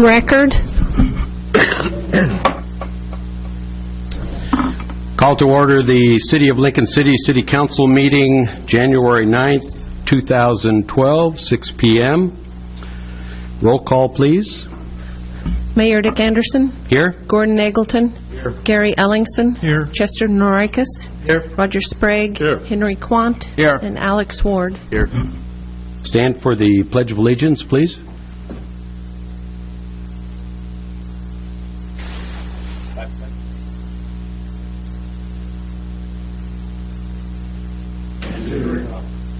Record. Call to order the City of Lincoln City City Council meeting, January 9th, 2012, 6 p.m. Roll call, please. Mayor Dick Anderson. Here. Gordon Eggleton. Here. Gary Ellingson. Here. Chester Norikis. Here. Roger Sprague. Here. Henry Quant. Here. And Alex Ward. Here. Stand for the Pledge of Allegiance, please.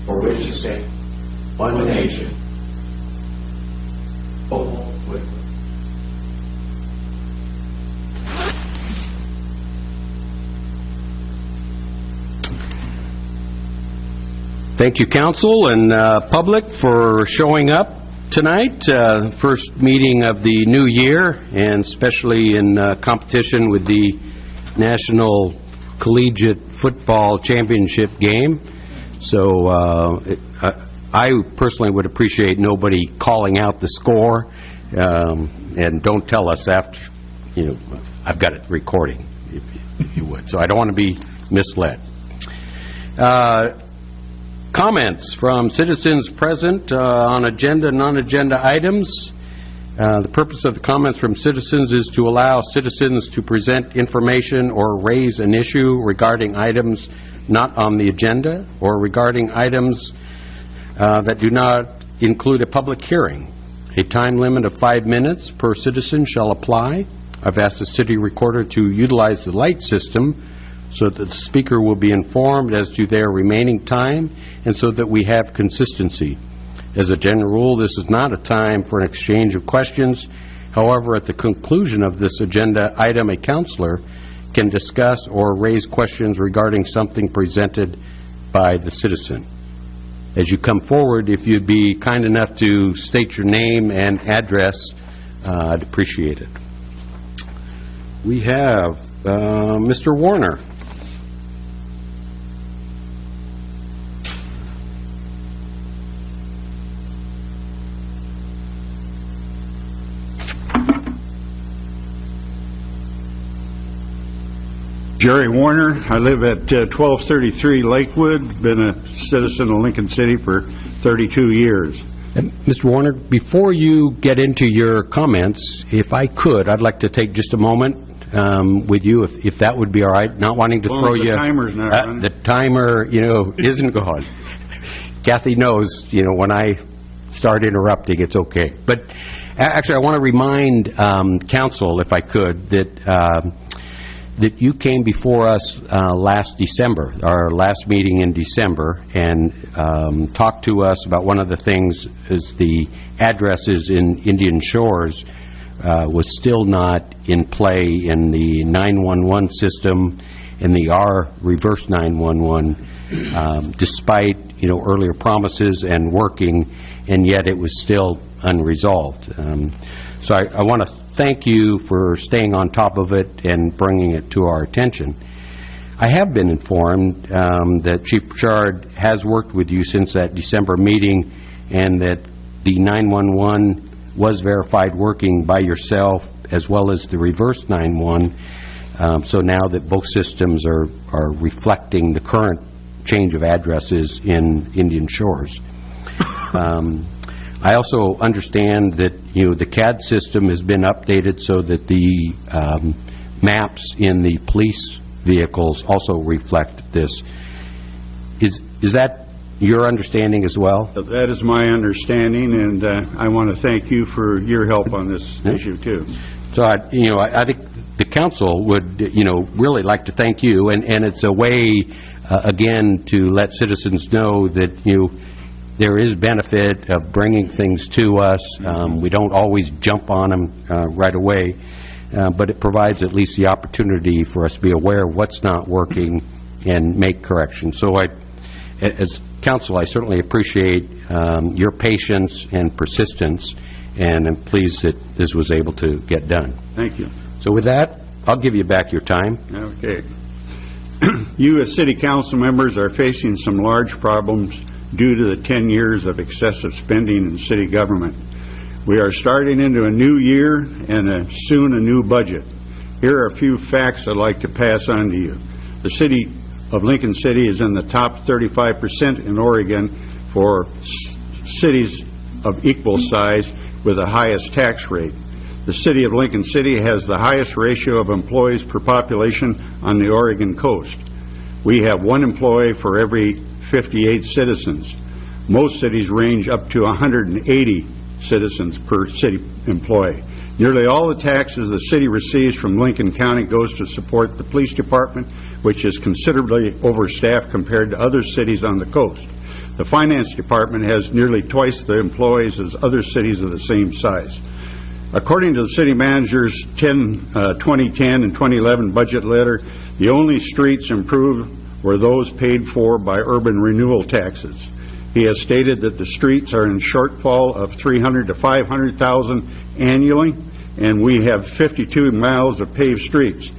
For which to say, one nation, with. Thank you, Council and public, for showing up tonight. First meeting of the new year, and especially in competition with the National Collegiate Football Championship game. So I personally would appreciate nobody calling out the score, and don't tell us after, I've got it recording, if you would. So I don't want to be misled. Comments from citizens present on agenda and non-agenda items. The purpose of the comments from citizens is to allow citizens to present information or raise an issue regarding items not on the agenda or regarding items that do not include a public hearing. A time limit of 5 minutes per citizen shall apply. I've asked the city recorder to utilize the light system so that the speaker will be informed as to their remaining time and so that we have consistency. As a general rule, this is not a time for an exchange of questions. However, at the conclusion of this agenda item, a councilor can discuss or raise questions regarding something presented by the citizen. As you come forward, if you'd be kind enough to state your name and address, I'd appreciate it. We have Mr. Warner. Jerry Warner. I live at 1233 Lakewood. Been a citizen of Lincoln City for 32 years. And Mr. Warner, before you get into your comments, if I could, I'd like to take just a moment with you, if that would be all right. Not wanting to throw you. The timer's not running. The timer, isn't going. Kathy knows, when I start interrupting, it's okay. But actually, I want to remind council, if I could, that you came before us last December, our last meeting in December, and talked to us about one of the things is the addresses in Indian Shores was still not in play in the 911 system and the R reverse 911, despite earlier promises and working, and yet it was still unresolved. So I want to thank you for staying on top of it and bringing it to our attention. I have been informed that Chief Bouchard has worked with you since that December meeting, and that the 911 was verified working by yourself as well as the reverse 911. So now that both systems are reflecting the current change of addresses in Indian Shores. I also understand that the CAD system has been updated so that the maps in the police vehicles also reflect this. Is that your understanding as well? That is my understanding, and I want to thank you for your help on this issue too. So I think the council would really like to thank you, and it's a way again to let citizens know that there is benefit of bringing things to us. We don't always jump on them right away, but it provides at least the opportunity for us to be aware of what's not working and make corrections. So as council, I certainly appreciate your patience and persistence, and I'm pleased that this was able to get done. Thank you. So with that, I'll give you back your time. Okay. You as city council members are facing some large problems due to the 10 years of excessive spending in city government. We are starting into a new year and soon a new budget. Here are a few facts I'd like to pass on to you. The city of Lincoln City is in the top 35% in Oregon for cities of equal size with the highest tax rate. The city of Lincoln City has the highest ratio of employees per population on the Oregon coast. We have 1 employee for every 58 citizens. Most cities range up to 180 citizens per city employee. Nearly all the taxes the city receives from Lincoln County goes to support the police department, which is considerably overstaffed compared to other cities on the coast. The finance department has nearly twice the employees as other cities of the same size. According to the city manager's 2010 and 2011 budget letter, the only streets improved were those paid for by urban renewal taxes. He has stated that the streets are in shortfall of $300,000 to $500,000 annually, and we have 52 miles of paved streets.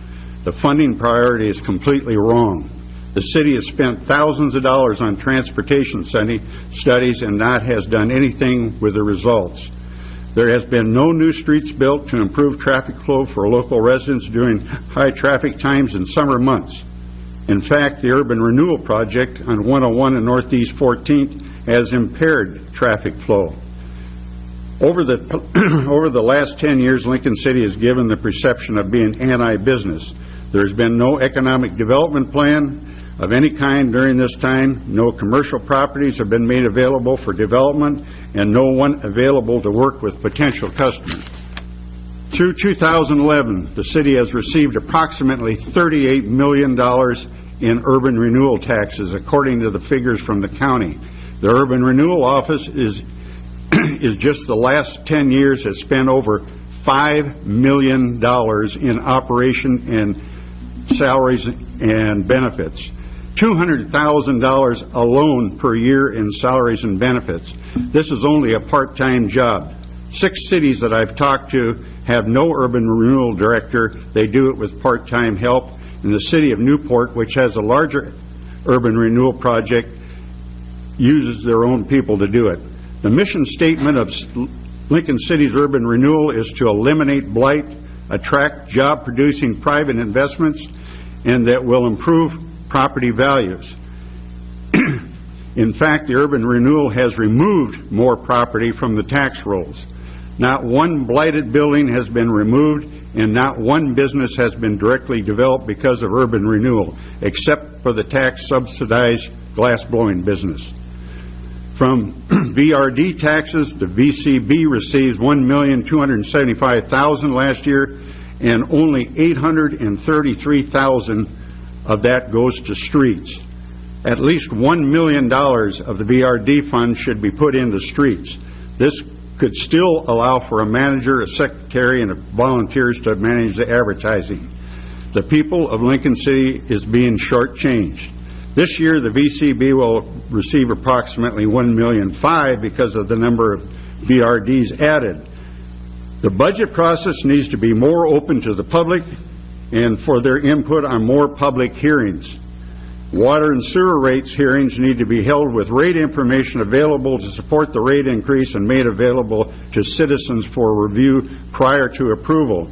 The funding priority is completely wrong. The city has spent thousands of dollars on transportation studies and not has done anything with the results. There has been no new streets built to improve traffic flow for local residents during high traffic times in summer months. In fact, the urban renewal project on 101 and Northeast 14th has impaired traffic flow. Over the last 10 years, Lincoln City has given the perception of being anti-business. There has been no economic development plan of any kind during this time. No commercial properties have been made available for development, and no one available to work with potential customers. Through 2011, the city has received approximately $38 million in urban renewal taxes, according to the figures from the county. The Urban Renewal Office is just the last 10 years has spent over $5 million in operation and salaries and benefits. $200,000 alone per year in salaries and benefits. This is only a part-time job. 6 cities that I've talked to have no urban renewal director. They do it with part-time help. And the city of Newport, which has a larger urban renewal project, uses their own people to do it. The mission statement of Lincoln City's urban renewal is to eliminate blight, attract job-producing private investments, and that will improve property values. In fact, the urban renewal has removed more property from the tax rolls. Not one blighted building has been removed, and not one business has been directly developed because of urban renewal, except for the tax-subsidized glass-blowing business. From VRD taxes, the VCB receives $1,275,000 last year, and only $833,000 of that goes to streets. At least $1 million of the VRD fund should be put into streets. This could still allow for a manager, a secretary, and volunteers to manage the advertising. The people of Lincoln City is being shortchanged. This year, the VCB will receive approximately $1.5 million because of the number of VRDs added. The budget process needs to be more open to the public and for their input on more public hearings. Water and sewer rates hearings need to be held with rate information available to support the rate increase and made available to citizens for review prior to approval.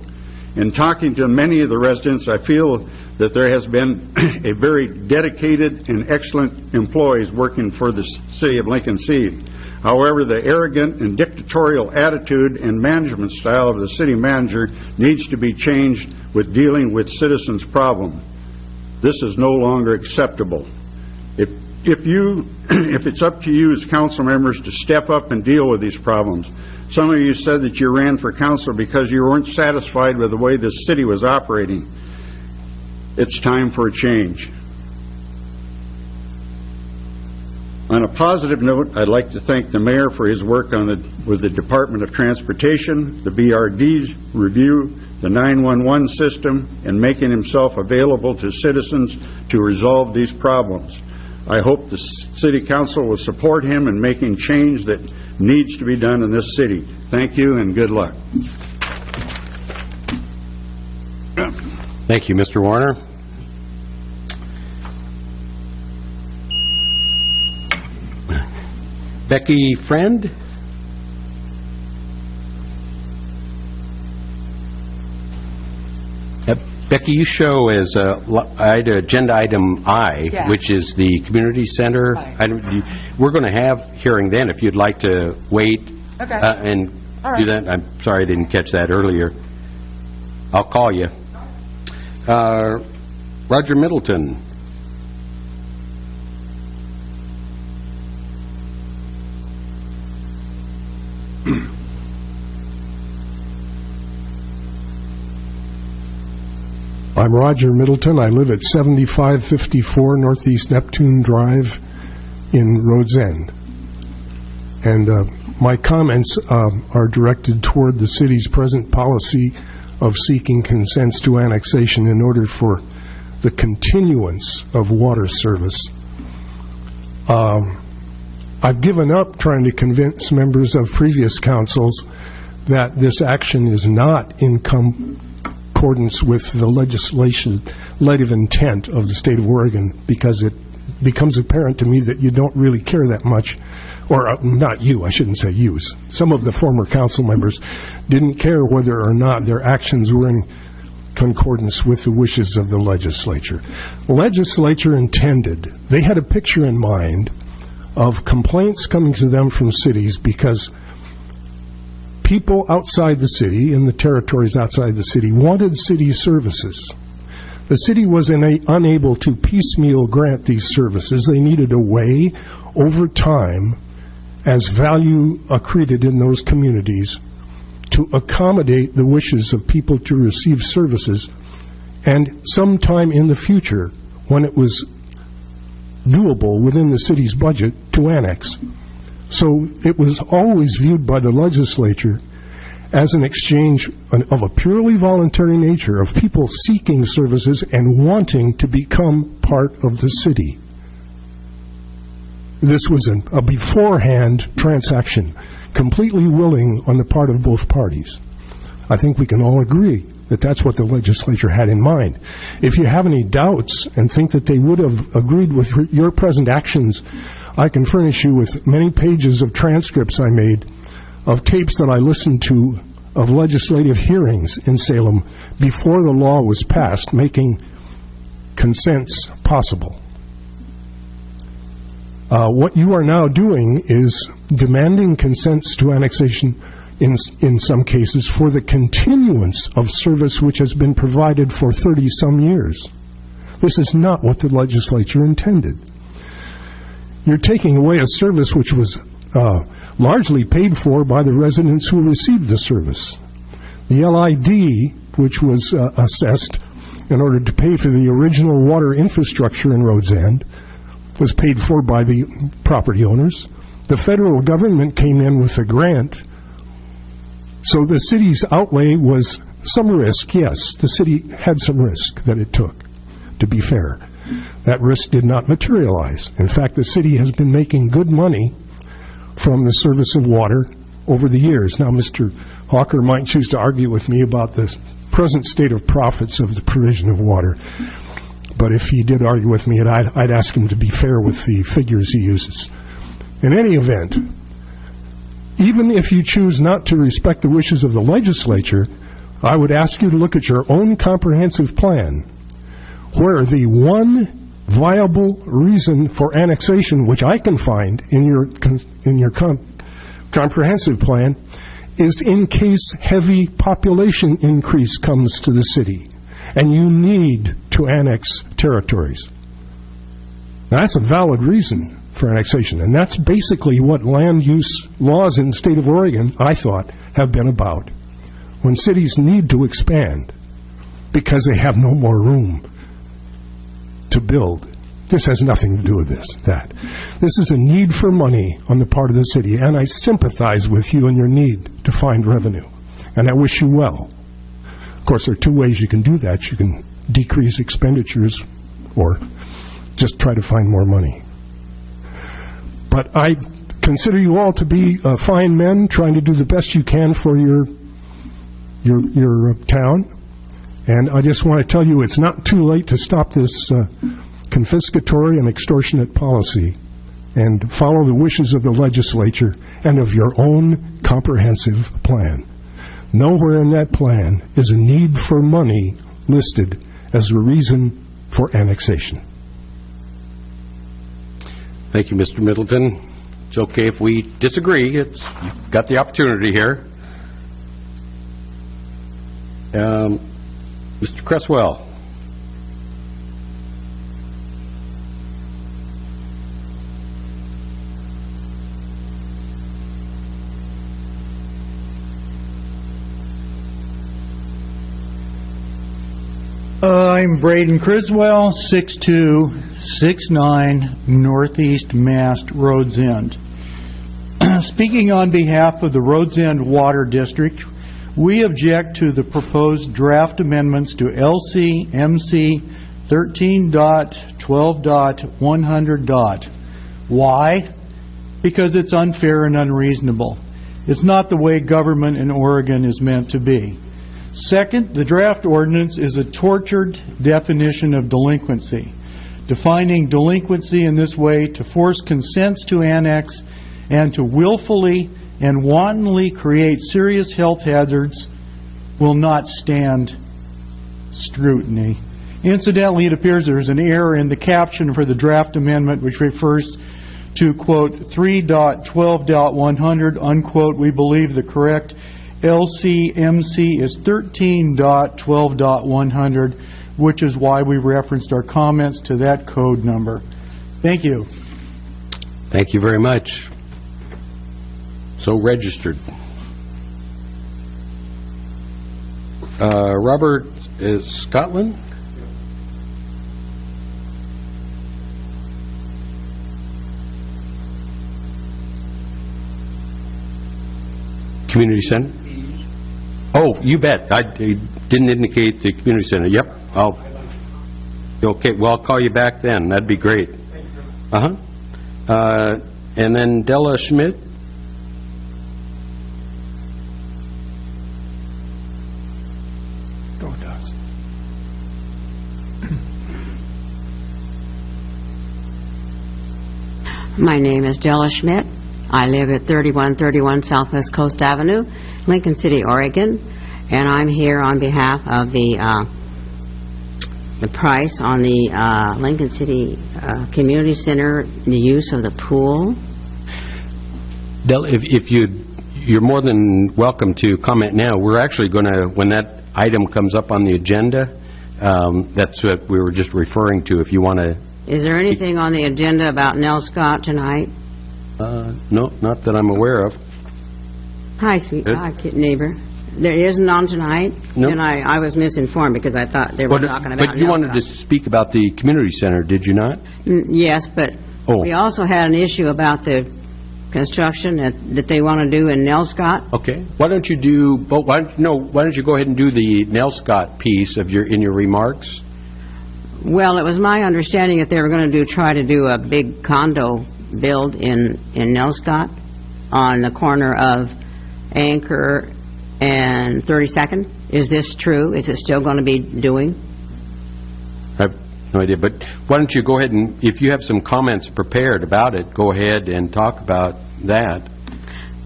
In talking to many of the residents, I feel that there has been a very dedicated and excellent employees working for the city of Lincoln City. However, the arrogant and dictatorial attitude and management style of the city manager needs to be changed with dealing with citizens' problems. This is no longer acceptable. If it's up to you as council members to step up and deal with these problems. Some of you said that you ran for council because you weren't satisfied with the way the city was operating. It's time for a change. On a positive note, I'd like to thank the mayor for his work with the Department of Transportation, the BRD's review, the 911 system, and making himself available to citizens to resolve these problems. I hope the City Council will support him in making change that needs to be done in this city. Thank you and good luck. Thank you, Mr. Warner. Becky Friend? Becky, you show as agenda item I, Yeah. which is the community center. Right. We're going to have hearing then, if you'd like to wait Okay. and All right. do that. I'm sorry I didn't catch that earlier. I'll call you. Roger Middleton. I'm Roger Middleton. I live at 7554 Northeast Neptune Drive in Rhodes End. And my comments are directed toward the city's present policy of seeking consents to annexation in order for the continuance of water service. I've given up trying to convince members of previous councils that this action is not in accordance with the legislative intent of the state of Oregon, because it becomes apparent to me that you don't really care that much, or not you, I shouldn't say you. Some of the former council members didn't care whether or not their actions were in concordance with the wishes of the legislature. The legislature intended, they had a picture in mind of complaints coming to them from cities because people outside the city, in the territories outside the city, wanted city services. The city was unable to piecemeal grant these services. They needed a way, over time, as value accreted in those communities, to accommodate the wishes of people to receive services, and sometime in the future, when it was doable within the city's budget, to annex. So it was always viewed by the legislature as an exchange of a purely voluntary nature of people seeking services and wanting to become part of the city. This was a beforehand transaction, completely willing on the part of both parties. I think we can all agree that that's what the legislature had in mind. If you have any doubts and think that they would have agreed with your present actions, I can furnish you with many pages of transcripts I made of tapes that I listened to of legislative hearings in Salem before the law was passed, making consents possible. What you are now doing is demanding consents to annexation in some cases for the continuance of service which has been provided for 30-some years. This is not what the legislature intended. You're taking away a service which was largely paid for by the residents who received the service. The LID, which was assessed in order to pay for the original water infrastructure in Rhodes End, was paid for by the property owners. The federal government came in with a grant. So the city's outlay was some risk, yes. The city had some risk that it took, to be fair. That risk did not materialize. In fact, the city has been making good money from the service of water over the years. Now, Mr. Hawker might choose to argue with me about the present state of profits of the provision of water. But if he did argue with me, I'd ask him to be fair with the figures he uses. In any event, even if you choose not to respect the wishes of the legislature, I would ask you to look at your own comprehensive plan, where the one viable reason for annexation, which I can find in your comprehensive plan, is in case heavy population increase comes to the city, and you need to annex territories. Now, that's a valid reason for annexation, and that's basically what land use laws in the state of Oregon, I thought, have been about. When cities need to expand because they have no more room to build. This has nothing to do with that. This is a need for money on the part of the city, and I sympathize with you in your need to find revenue, and I wish you well. Of course, there are two ways you can do that. You can decrease expenditures or just try to find more money. But I consider you all to be fine men trying to do the best you can for your town. And I just want to tell you it's not too late to stop this confiscatory and extortionate policy and follow the wishes of the legislature and of your own comprehensive plan. Nowhere in that plan is a need for money listed as a reason for annexation. Thank you, Mr. Middleton. It's okay if we disagree. You've got the opportunity here. Mr. Cresswell. I'm Braden Criswell, 6269 Northeast Mast, Rhodes End. Speaking on behalf of the Rhodes End Water District, we object to the proposed draft amendments to LCMC 13.12.100. Why? Because it's unfair and unreasonable. It's not the way government in Oregon is meant to be. Second, the draft ordinance is a tortured definition of delinquency, defining delinquency in this way to force consents to annex and to willfully and wantonly create serious health hazards will not stand scrutiny. Incidentally, it appears there is an error in the caption for the draft amendment, which refers to, quote, 3.12.100, unquote. We believe the correct LCMC is 13.12.100, which is why we referenced our comments to that code number. Thank you. Thank you very much. So registered. Robert Scotland? Community Center? Oh, you bet. I didn't indicate the community center. Yep. Okay, well, I'll call you back then. That'd be great. And then Della Schmidt? My name is Della Schmidt. I live at 3131 Southwest Coast Avenue, Lincoln City, Oregon, and I'm here on behalf of the price on the Lincoln City Community Center, the use of the pool. Della, if you're more than welcome to comment now. We're actually going to, when that item comes up on the agenda, that's what we were just referring to. If you want to. Is there anything on the agenda about Nell Scott tonight? No, not that I'm aware of. Hi, sweet neighbor. There isn't on tonight? No. And I was misinformed because I thought they were talking about But you Nell wanted to Scott. speak about the community center, did you not? Yes, but we also had an issue about the construction that they want to do in Nell Scott. Okay. Why don't you do? Why don't you go ahead and do the Nell Scott piece of in your remarks? Well, it was my understanding that they were going to try to do a big condo build in Nell Scott on the corner of Anchor and 32nd. Is this true? Is it still going to be doing? I have no idea, but why don't you go ahead and, if you have some comments prepared about it, go ahead and talk about that.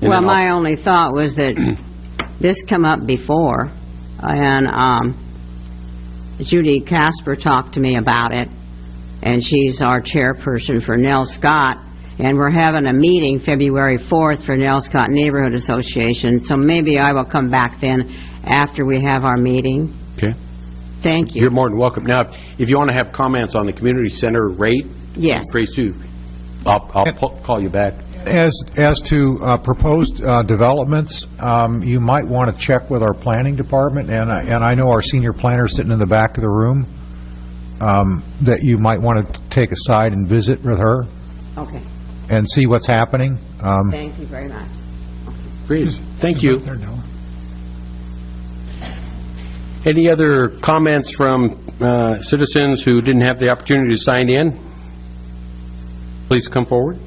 Well, my only thought was that this come up before, and Judy Casper talked to me about it, and she's our chairperson for Nell Scott, and we're having a meeting February 4th for Nell Scott Neighborhood Association, so maybe I will come back then after we have our meeting. Okay. Thank you. You're more than welcome. Now, if you want to have comments on the community center rate, yes, please do. I'll call you back. As to proposed developments, you might want to check with our planning department, and I know our senior planner sitting in the back of the room, that you might want to take aside and visit with her. Okay. And see what's happening. Thank you very much. Great. Thank you. Any other comments from citizens who didn't have the opportunity to sign in? Please come forward.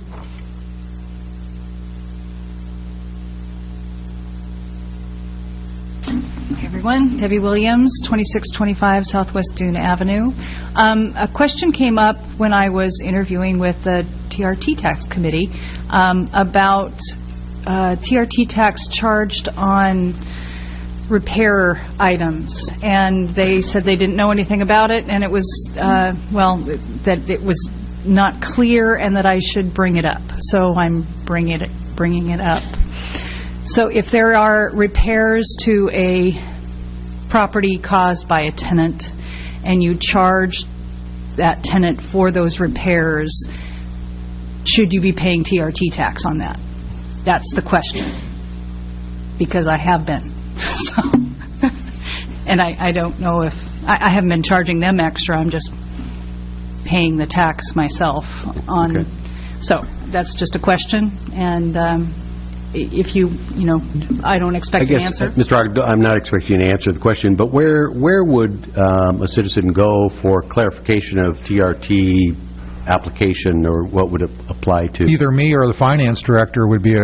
Hey everyone, Debbie Williams, 2625 Southwest Dune Avenue. A question came up when I was interviewing with the TRT tax committee about TRT tax charged on repair items, and they said they didn't know anything about it, and it was, that it was not clear and that I should bring it up. So I'm bringing it up. So if there are repairs to a property caused by a tenant and you charge that tenant for those repairs, should you be paying TRT tax on that? That's the question, because I have been. So, and I don't know if, I haven't been charging them extra, I'm just paying the tax myself on. Okay. So that's just a question, and if you I don't expect an answer. Mr. Ogden, I'm not expecting you to answer the question, but where would a citizen go for clarification of TRT application, or what would it apply to? Either me or the finance director would be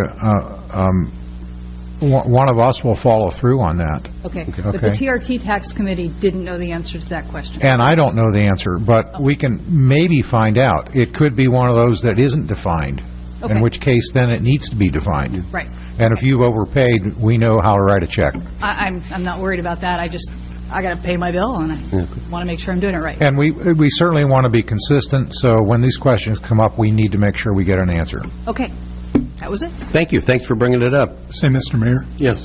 one of us will follow through on that. Okay. But the TRT tax committee didn't know the answer to that question. And I don't know the answer, but we can maybe find out. It could be one of those that isn't defined, Okay. in which case then it needs to be defined. Right. And if you've overpaid, we know how to write a check. I'm not worried about that. I got to pay my bill, and I want to make sure I'm doing it right. And we certainly want to be consistent, so when these questions come up, we need to make sure we get an answer. Okay. That was it. Thank you. Thanks for bringing it up. Say, Mr. Mayor, Yes.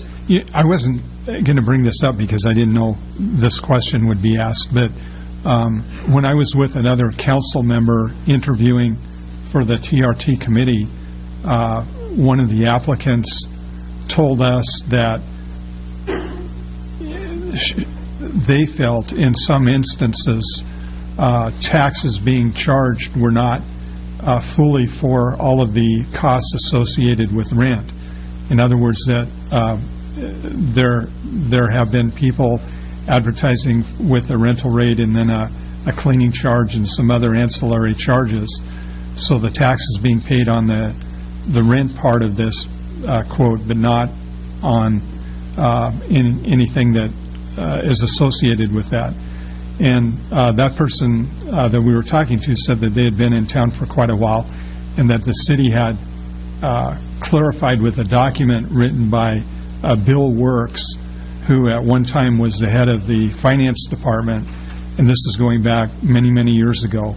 I wasn't going to bring this up because I didn't know this question would be asked, but when I was with another council member interviewing for the TRT committee, one of the applicants told us that they felt in some instances taxes being charged were not fully for all of the costs associated with rent. In other words, that there have been people advertising with a rental rate and then a cleaning charge and some other ancillary charges. So the tax is being paid on the rent part of this quote, but not on anything that is associated with that. And that person that we were talking to said that they had been in town for quite a while, and that the city had clarified with a document written by Bill Works, who at one time was the head of the finance department, and this is going back many, many years ago,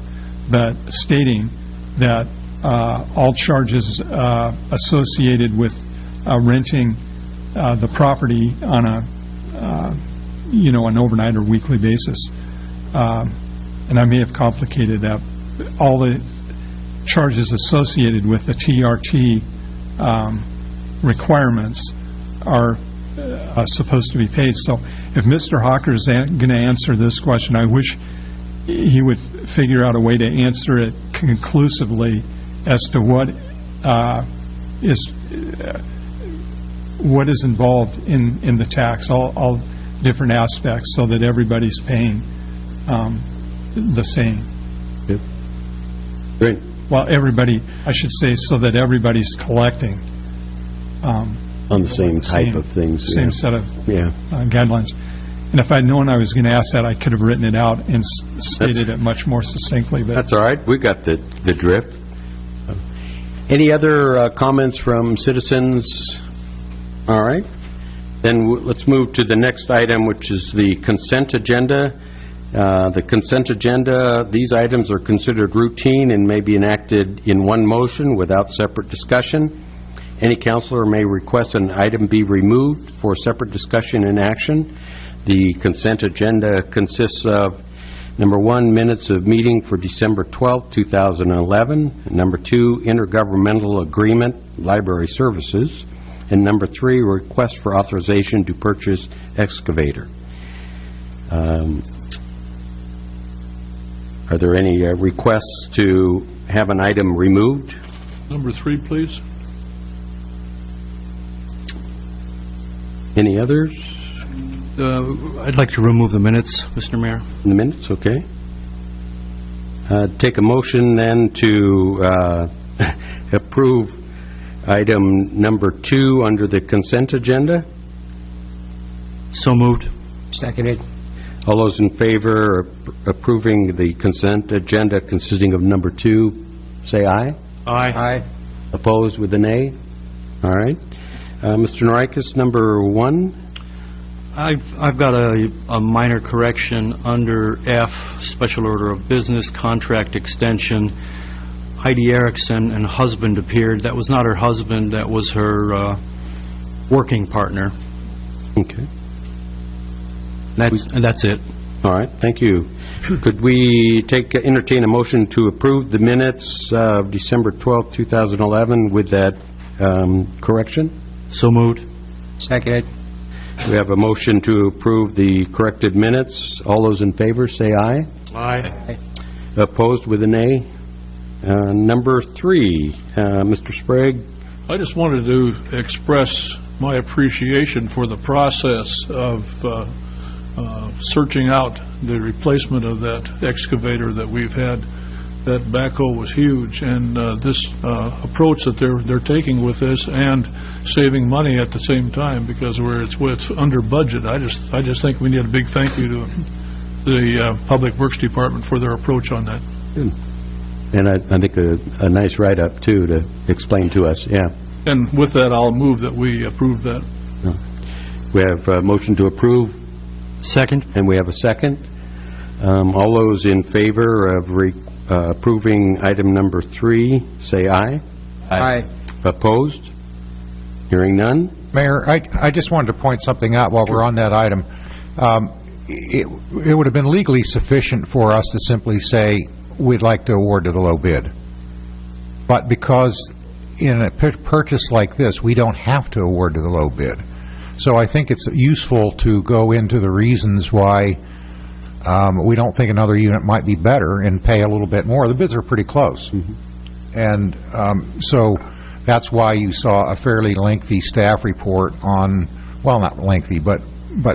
but stating that all charges associated with renting the property on an overnight or weekly basis, and I may have complicated that, all the charges associated with the TRT requirements are supposed to be paid. So if Mr. Hawker is going to answer this question, I wish he would figure out a way to answer it conclusively as to what is involved in the tax, all different aspects, so that everybody's paying the same. Great. Well, everybody, I should say, so that everybody's collecting On the same type of things. Same yeah. set of Yeah. guidelines. And if I'd known I was going to ask that, I could have written it out and stated it much more succinctly. But That's all right. We got the drift. Any other comments from citizens? All right. Then let's move to the next item, which is the consent agenda. The consent agenda, these items are considered routine and may be enacted in one motion without separate discussion. Any councilor may request an item be removed for separate discussion and action. The consent agenda consists of, number 1, minutes of meeting for December 12, 2011. Number 2, intergovernmental agreement, library services. And number 3, request for authorization to purchase excavator. Are there any requests to have an item removed? Number 3, please. Any others? I'd like to remove the minutes, Mr. Mayor. In the minutes, okay. Take a motion then to approve item number 2 under the consent agenda. So moved. Seconded. All those in favor of approving the consent agenda consisting of number 2, say aye. Aye. Opposed with a nay? All right. Mr. Norikis, number 1. I've got a minor correction under F, Special Order of Business, Contract Extension. Heidi Erickson and husband appeared. That was not her husband, that was her working partner. Okay. That's it. All right, thank you. Could we entertain a motion to approve the minutes of December 12, 2011 with that correction? So moved. Second. We have a motion to approve the corrected minutes. All those in favor, say aye. Aye. Opposed with a nay. Number 3, Mr. Sprague. I just wanted to express my appreciation for the process of searching out the replacement of that excavator that we've had. That backhoe was huge, and this approach that they're taking with this and saving money at the same time, because it's under budget. I just think we need a big thank you to the Public Works Department for their approach on that. Good. And I think a nice write-up, too, to explain to us. Yeah. And with that, I'll move that we approve that. We have a motion to approve. Second. And we have a second. All those in favor of approving item number 3, say aye. Aye. Opposed? Hearing none. Mayor, I just wanted to point something out while we're on that item. It would have been legally sufficient for us to simply say we'd like to award to the low bid. But because in a purchase like this, we don't have to award to the low bid. So I think it's useful to go into the reasons why we don't think another unit might be better and pay a little bit more. The bids are pretty close. And so that's why you saw a fairly lengthy staff report on, well, not lengthy, but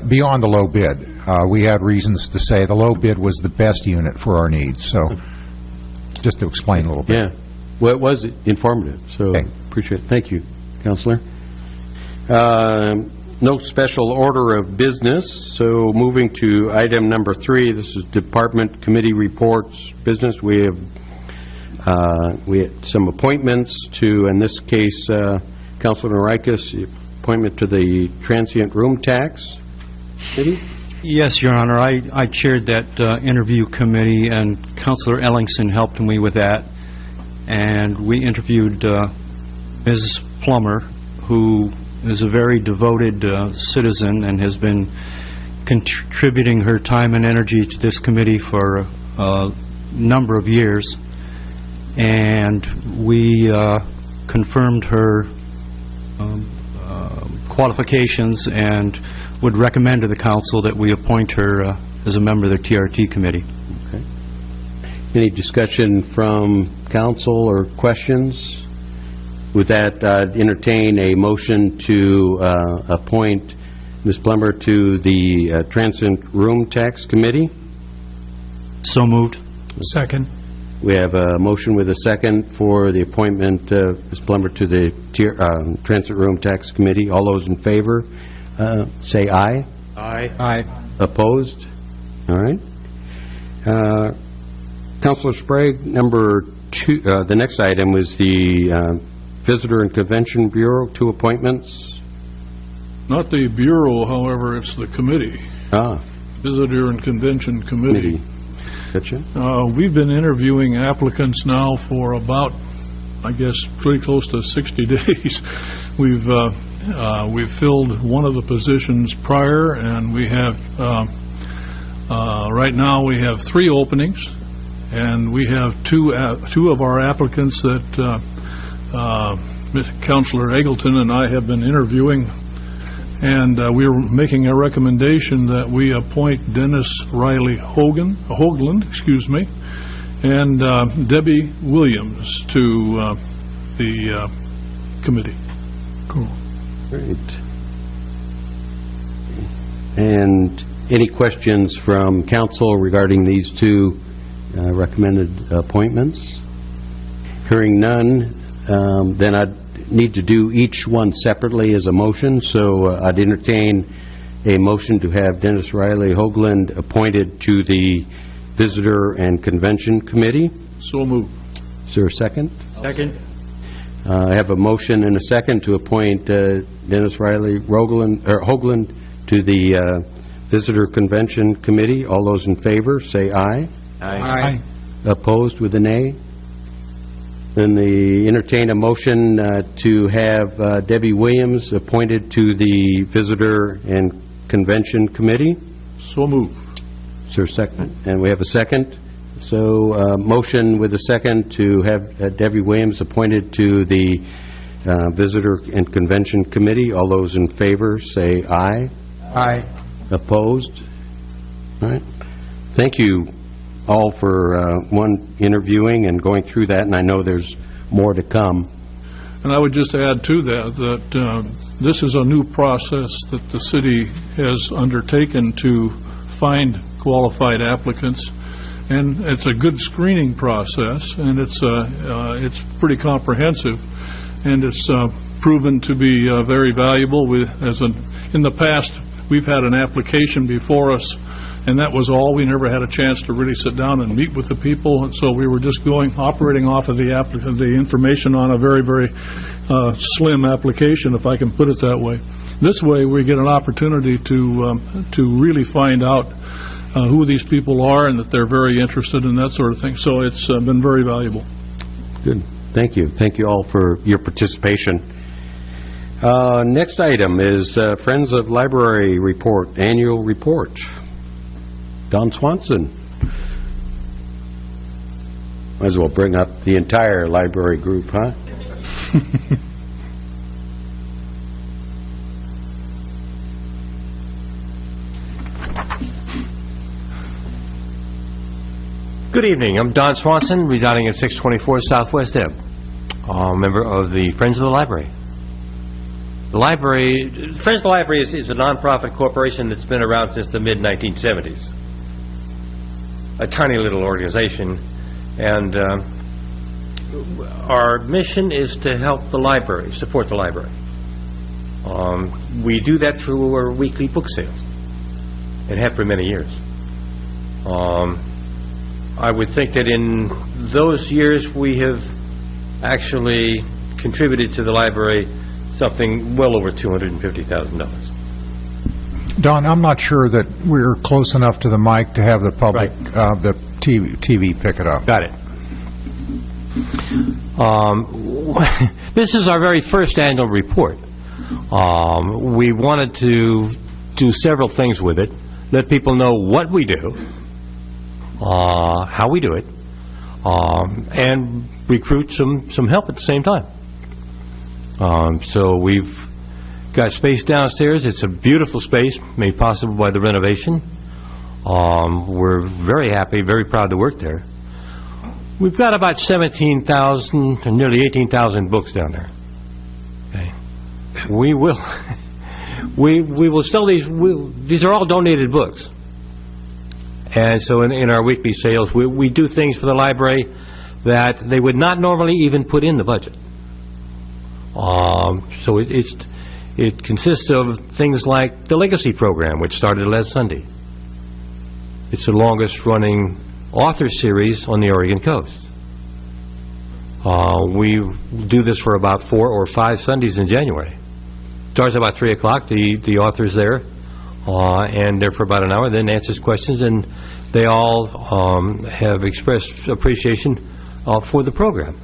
beyond the low bid. We had reasons to say the low bid was the best unit for our needs. So just to explain a little bit. Yeah. Well, it was informative, so Okay. appreciate it. Thank you, Councilor. No special order of business, so moving to item number 3, this is Department Committee Reports business. We had some appointments to, in this case, Councilor Norikis, appointment to the Transient Room Tax Committee. Yes, Your Honor. I chaired that interview committee, and Councilor Ellingson helped me with that. And we interviewed Ms. Plummer, who is a very devoted citizen and has been contributing her time and energy to this committee for a number of years. And we confirmed her qualifications and would recommend to the council that we appoint her as a member of the TRT committee. Okay. Any discussion from council or questions? With that, entertain a motion to appoint Ms. Plummer to the Transient Room Tax Committee. So moved. Second. We have a motion with a second for the appointment of Ms. Plummer to the Transit Room Tax Committee. All those in favor, say aye. Aye. Aye. Opposed? All right. Councilor Sprague, number 2, the next item was the Visitor and Convention Bureau, 2 appointments. Not the Bureau, however, it's the committee. Visitor and Convention Committee. Gotcha. We've been interviewing applicants now for about, I guess, pretty close to 60 days. We've filled one of the positions prior, and we have right now we have 3 openings, and we have two of our applicants that Councilor Eggleton and I have been interviewing, and we're making a recommendation that we appoint Dennis Riley Hoagland, and Debbie Williams to the committee. Cool. Great. And any questions from council regarding these 2 recommended appointments? Hearing none, then I'd need to do each one separately as a motion, so I'd entertain a motion to have Dennis Riley Hoagland appointed to the Visitor and Convention Committee. So moved. Is there a second? Second. I have a motion and a second to appoint Dennis Riley Hoagland to the Visitor Convention Committee. All those in favor, say aye. Aye. Opposed with a nay? Then entertain a motion to have Debbie Williams appointed to the Visitor and Convention Committee. So move. Is there a second? And we have a second. So motion with a second to have Debbie Williams appointed to the Visitor and Convention Committee. All those in favor say aye. Aye. Opposed? All right. Thank you all for interviewing and going through that, and I know there's more to come. And I would just add to that this is a new process that the city has undertaken to find qualified applicants, and it's a good screening process, and it's pretty comprehensive, and it's proven to be very valuable. In the past, we've had an application before us, and that was all. We never had a chance to really sit down and meet with the people, and so we were just operating off of the information on a very, very slim application, if I can put it that way. This way, we get an opportunity to really find out who these people are and that they're very interested in that sort of thing. So it's been very valuable. Good. Thank you. Thank you all for your participation. Next item is Friends of Library Report, Annual Report. Don Swanson. Might as well bring up the entire library group, huh? Good evening. I'm Don Swanson, residing at 624 Southwest Ave, member of the Friends of the Library. The library, Friends of the Library is a nonprofit corporation that's been around since the mid-1970s. A tiny little organization, and our mission is to help the library, support the library. We do that through our weekly book sales, and have for many years. I would think that in those years we have actually contributed to the library something well over $250,000. Don, I'm not sure that we're close enough to the mic to have the public, the TV pick it up. Got it. This is our very first annual report. We wanted to do several things with it, let people know what we do, how we do it, and recruit some help at the same time. So we've got space downstairs. It's a beautiful space made possible by the renovation. We're very happy, very proud to work there. We've got about 17,000 to nearly 18,000 books down there. Okay. We will sell these. These are all donated books. And so in our weekly sales, we do things for the library that they would not normally even put in the budget. So it consists of things like the Legacy Program, which started last Sunday. It's the longest running author series on the Oregon coast. We do this for about 4 or 5 Sundays in January. Starts about 3 o'clock. The author's there, and there for about an hour, then answers questions, and they all have expressed appreciation for the program.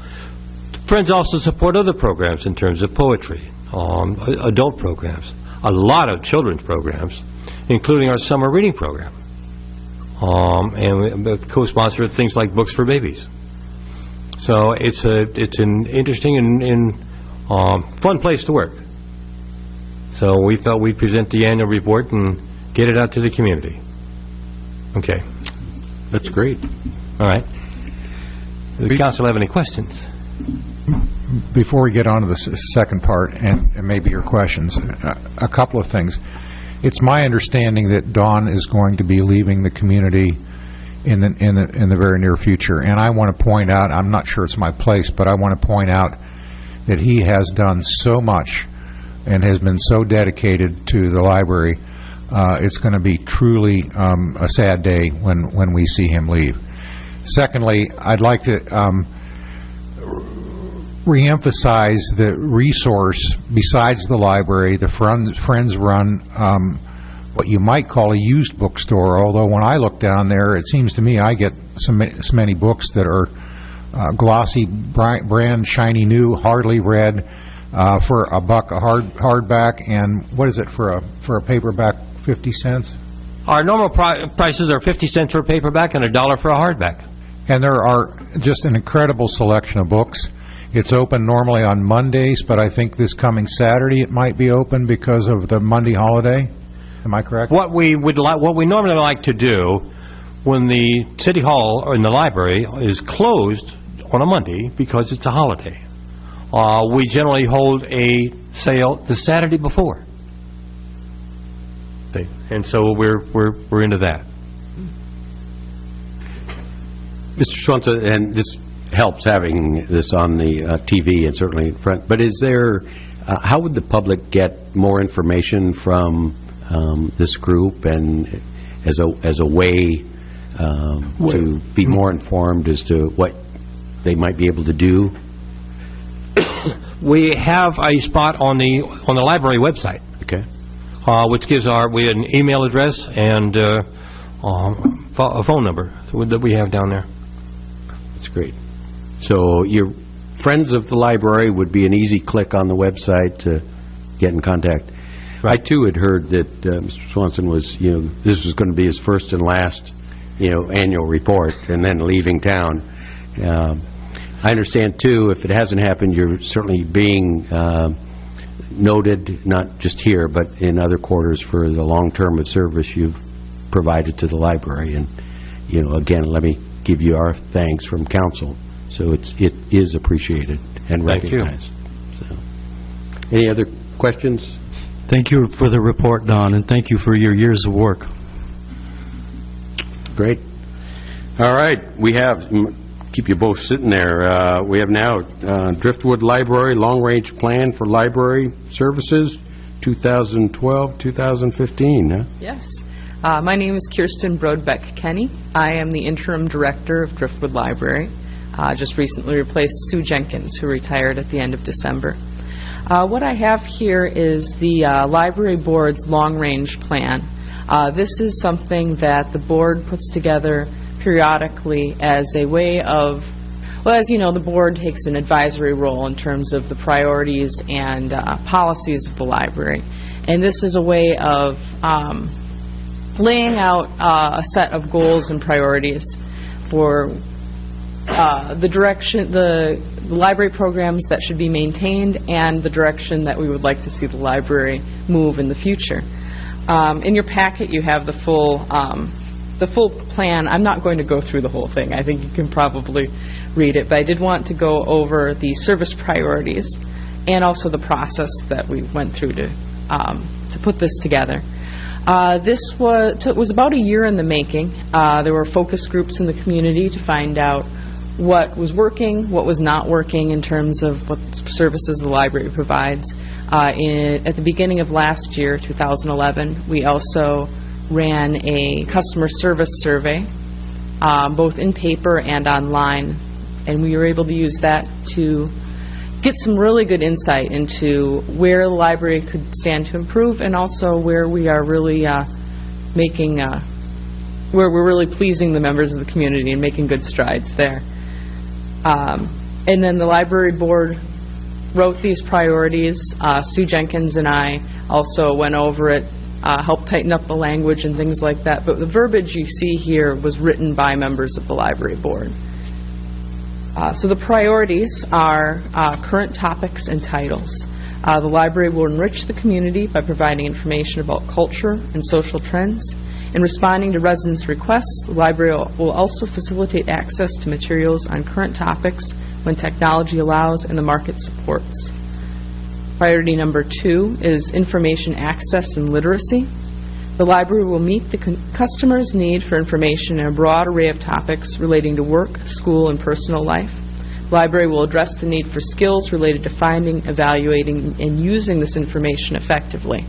Friends also support other programs in terms of poetry, adult programs, a lot of children's programs, including our summer reading program, and we co-sponsor things like Books for Babies. So it's an interesting and fun place to work. So we thought we'd present the annual report and get it out to the community. Okay. That's great. All right. Does the council have any questions? Before we get on to the second part, and maybe your questions, a couple of things. It's my understanding that Don is going to be leaving the community in the very near future, and I want to point out, I'm not sure it's my place, but I want to point out that he has done so much and has been so dedicated to the library. It's going to be truly a sad day when we see him leave. Secondly, I'd like to reemphasize the resource besides the library. The Friends run what you might call a used bookstore, although when I look down there, it seems to me I get so many books that are glossy, brand shiny new, hardly read, for $1 a hardback, and what is it for a paperback, 50 cents? Our normal prices are 50 cents for a paperback and $1 for a hardback. And there are just an incredible selection of books. It's open normally on Mondays, but I think this coming Saturday it might be open because of the Monday holiday. Am I correct? What we normally like to do when the City Hall or in the library is closed on a Monday because it's a holiday, we generally hold a sale the Saturday before. And so we're into that. Mr. Swanson, and this helps having this on the TV and certainly in front, but is there, how would the public get more information from this group and as a way to be more informed as to what they might be able to do? We have a spot on the library website. Okay. Which gives we have an email address and a phone number that we have down there. That's great. So your friends of the library would be an easy click on the website to get in contact. Right. I too had heard that Mr. Swanson was, this was going to be his first and last, annual report, and then leaving town. I understand too, if it hasn't happened, you're certainly being noted, not just here, but in other quarters for the long term of service you've provided to the library. And, again, let me give you our thanks from council. So it is appreciated and recognized. So, any other questions? Thank you for the report, Don, and thank you for your years of work. Great. All right. We have, keep you both sitting there, we have now Driftwood Library Long-Range Plan for Library Services 2012-2015. Huh? Yes. My name is Kirsten Brodbeck-Kenny. I am the interim director of Driftwood Library. Just recently replaced Sue Jenkins, who retired at the end of December. What I have here is the Library Board's long-range plan. This is something that the board puts together periodically as a way of, well, as you know, the board takes an advisory role in terms of the priorities and policies of the library. And this is a way of laying out a set of goals and priorities for the direction, the library programs that should be maintained, and the direction that we would like to see the library move in the future. In your packet, you have the full plan. I'm not going to go through the whole thing. I think you can probably read it, but I did want to go over the service priorities and also the process that we went through to put this together. This was about a year in the making. There were focus groups in the community to find out what was working, what was not working in terms of what services the library provides. At the beginning of last year, 2011, we also ran a customer service survey, both in paper and online, and we were able to use that to get some really good insight into where the library could stand to improve, and also where we are really where we're really pleasing the members of the community and making good strides there. And then the library board wrote these priorities. Sue Jenkins and I also went over it, helped tighten up the language and things like that. But the verbiage you see here was written by members of the library board. So the priorities are current topics and titles. The library will enrich the community by providing information about culture and social trends. In responding to residents' requests, the library will also facilitate access to materials on current topics when technology allows and the market supports. Priority number 2 is information access and literacy. The library will meet the customer's need for information in a broad array of topics relating to work, school, and personal life. The library will address the need for skills related to finding, evaluating, and using this information effectively.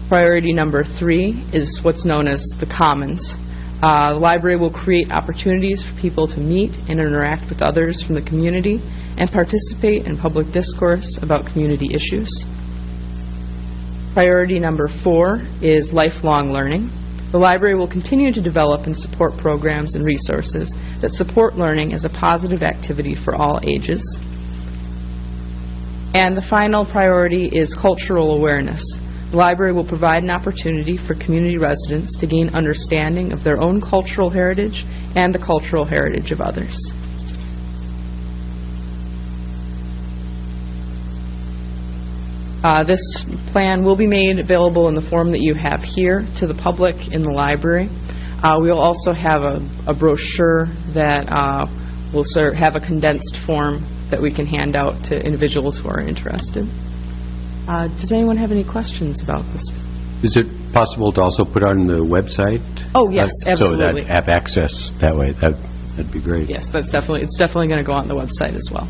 Priority number 3 is what's known as the commons. The library will create opportunities for people to meet and interact with others from the community and participate in public discourse about community issues. Priority number 4 is lifelong learning. The library will continue to develop and support programs and resources that support learning as a positive activity for all ages. And the final priority is cultural awareness. The library will provide an opportunity for community residents to gain understanding of their own cultural heritage and the cultural heritage of others. This plan will be made available in the form that you have here to the public in the library. We'll also have a brochure that will have a condensed form that we can hand out to individuals who are interested. Does anyone have any questions about this? Is it possible to also put on the website? Oh, yes, absolutely. So that have access that way. That'd be great. Yes, it's definitely going to go on the website as well.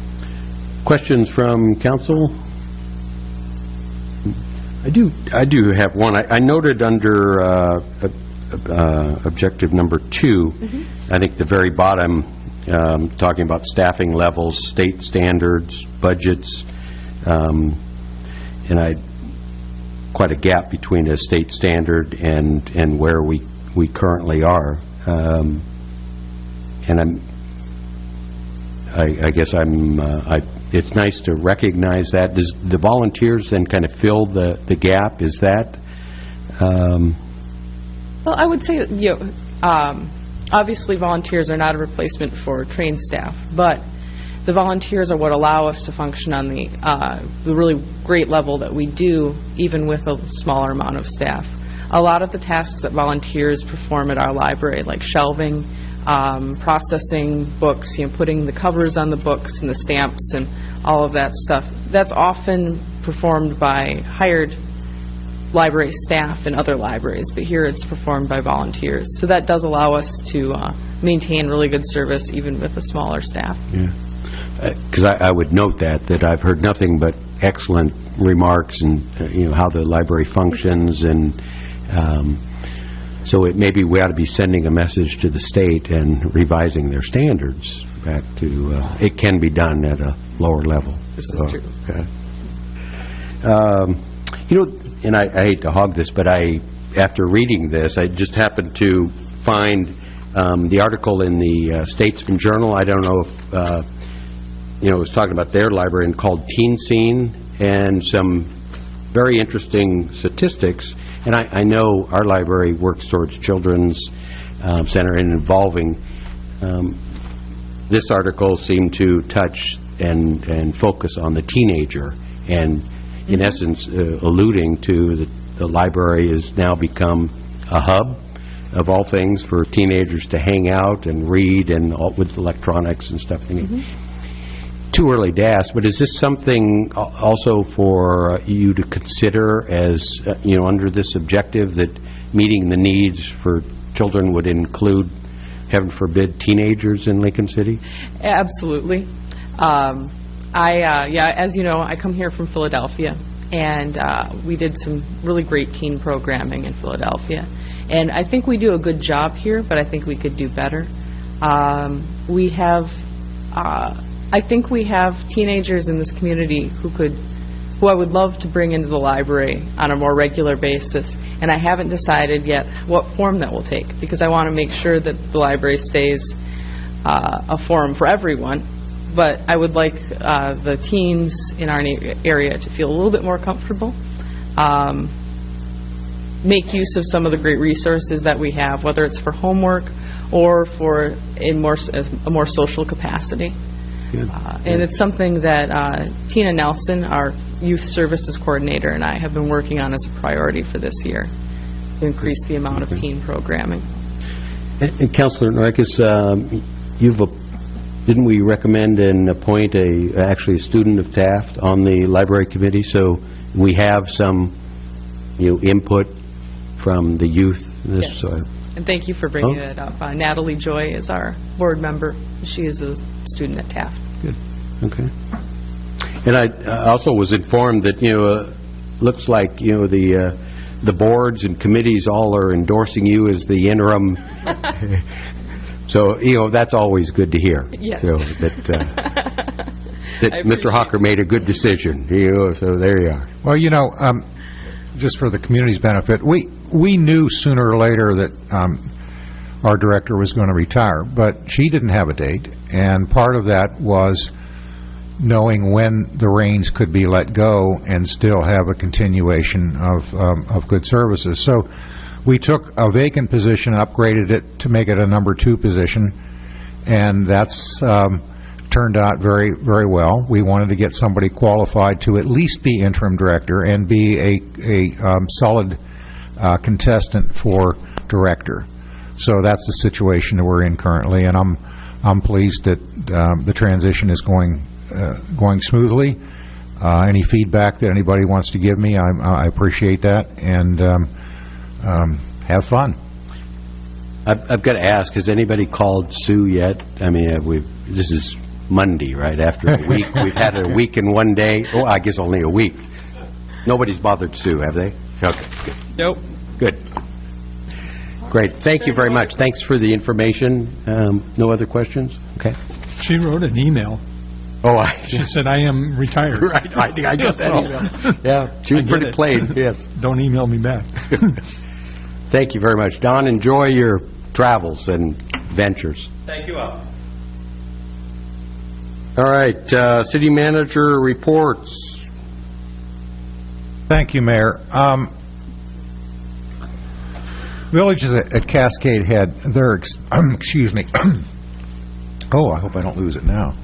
Questions from council? I do have one. I noted under objective number 2, I think the very bottom, talking about staffing levels, state standards, budgets, and quite a gap between a state standard and where we currently are. And I guess it's nice to recognize that. Does the volunteers then kind of fill the gap? Is that? Well, I would say, obviously volunteers are not a replacement for trained staff, but the volunteers are what allow us to function on the really great level that we do, even with a smaller amount of staff. A lot of the tasks that volunteers perform at our library, like shelving, processing books, putting the covers on the books and the stamps and all of that stuff, that's often performed by hired library staff in other libraries, but here it's performed by volunteers. So that does allow us to maintain really good service even with a smaller staff. Yeah. Because I would note that I've heard nothing but excellent remarks and how the library functions, and so maybe we ought to be sending a message to the state and revising their standards back to it can be done at a lower level. This is true. And I hate to hog this, but after reading this, I just happened to find the article in the Statesman Journal. I don't know if it was talking about their library and called Teen Scene, and some very interesting statistics. And I know our library works towards Children's Center and involving. This article seemed to touch and focus on the teenager, and in essence alluding to the library has now become a hub of all things for teenagers to hang out and read, and all, with electronics and stuff. Too early to ask, but is this something also for you to consider as, under this objective that meeting the needs for children would include, heaven forbid, teenagers in Lincoln City? Absolutely. As you know, I come here from Philadelphia, and we did some really great teen programming in Philadelphia. And I think we do a good job here, but I think we could do better. I think we have teenagers in this community who I would love to bring into the library on a more regular basis, and I haven't decided yet what form that will take, because I want to make sure that the library stays a forum for everyone, but I would like the teens in our area to feel a little bit more comfortable, make use of some of the great resources that we have, whether it's for homework or for a more social capacity. And it's something that Tina Nelson, our Youth Services Coordinator, and I have been working on as a priority for this year, to increase the amount of teen programming. And Councilor Norikis, didn't we recommend and appoint actually a student of Taft on the library committee? So we have some input from the youth. Yes. And thank you for bringing that up. Natalie Joy is our board member. She is a student at Taft. Good. Okay. And I also was informed that looks like the boards and committees all are endorsing you as the interim. So that's always good to hear. Yes. That Mr. Hawker made a good decision. So there you are. Well, just for the community's benefit, we knew sooner or later that our director was going to retire, but she didn't have a date, and part of that was knowing when the reins could be let go and still have a continuation of good services. So we took a vacant position, upgraded it to make it a number 2 position, and that's turned out very, very well. We wanted to get somebody qualified to at least be interim director and be a solid contestant for director. So that's the situation that we're in currently, and I'm pleased that the transition is going smoothly. Any feedback that anybody wants to give me, I appreciate that, and have fun. I've got to ask, has anybody called Sue yet? I mean, this is Monday, right, after a week. We've had a week and 1 day. Oh, I guess only a week. Nobody's bothered Sue, have they? Okay. Good. Nope. Good. Great. Thank you very much. Thanks for the information. No other questions? Okay. She wrote an email. Oh, She said, I am retired. Right. I think I got that email. Yeah, she was pretty plain, yes. Don't email me back. Thank you very much. Don, enjoy your travels and ventures. Thank you all. All right, city manager reports. Thank you, Mayor. Villages at Cascade Head, excuse me. Oh, I hope I don't lose it now.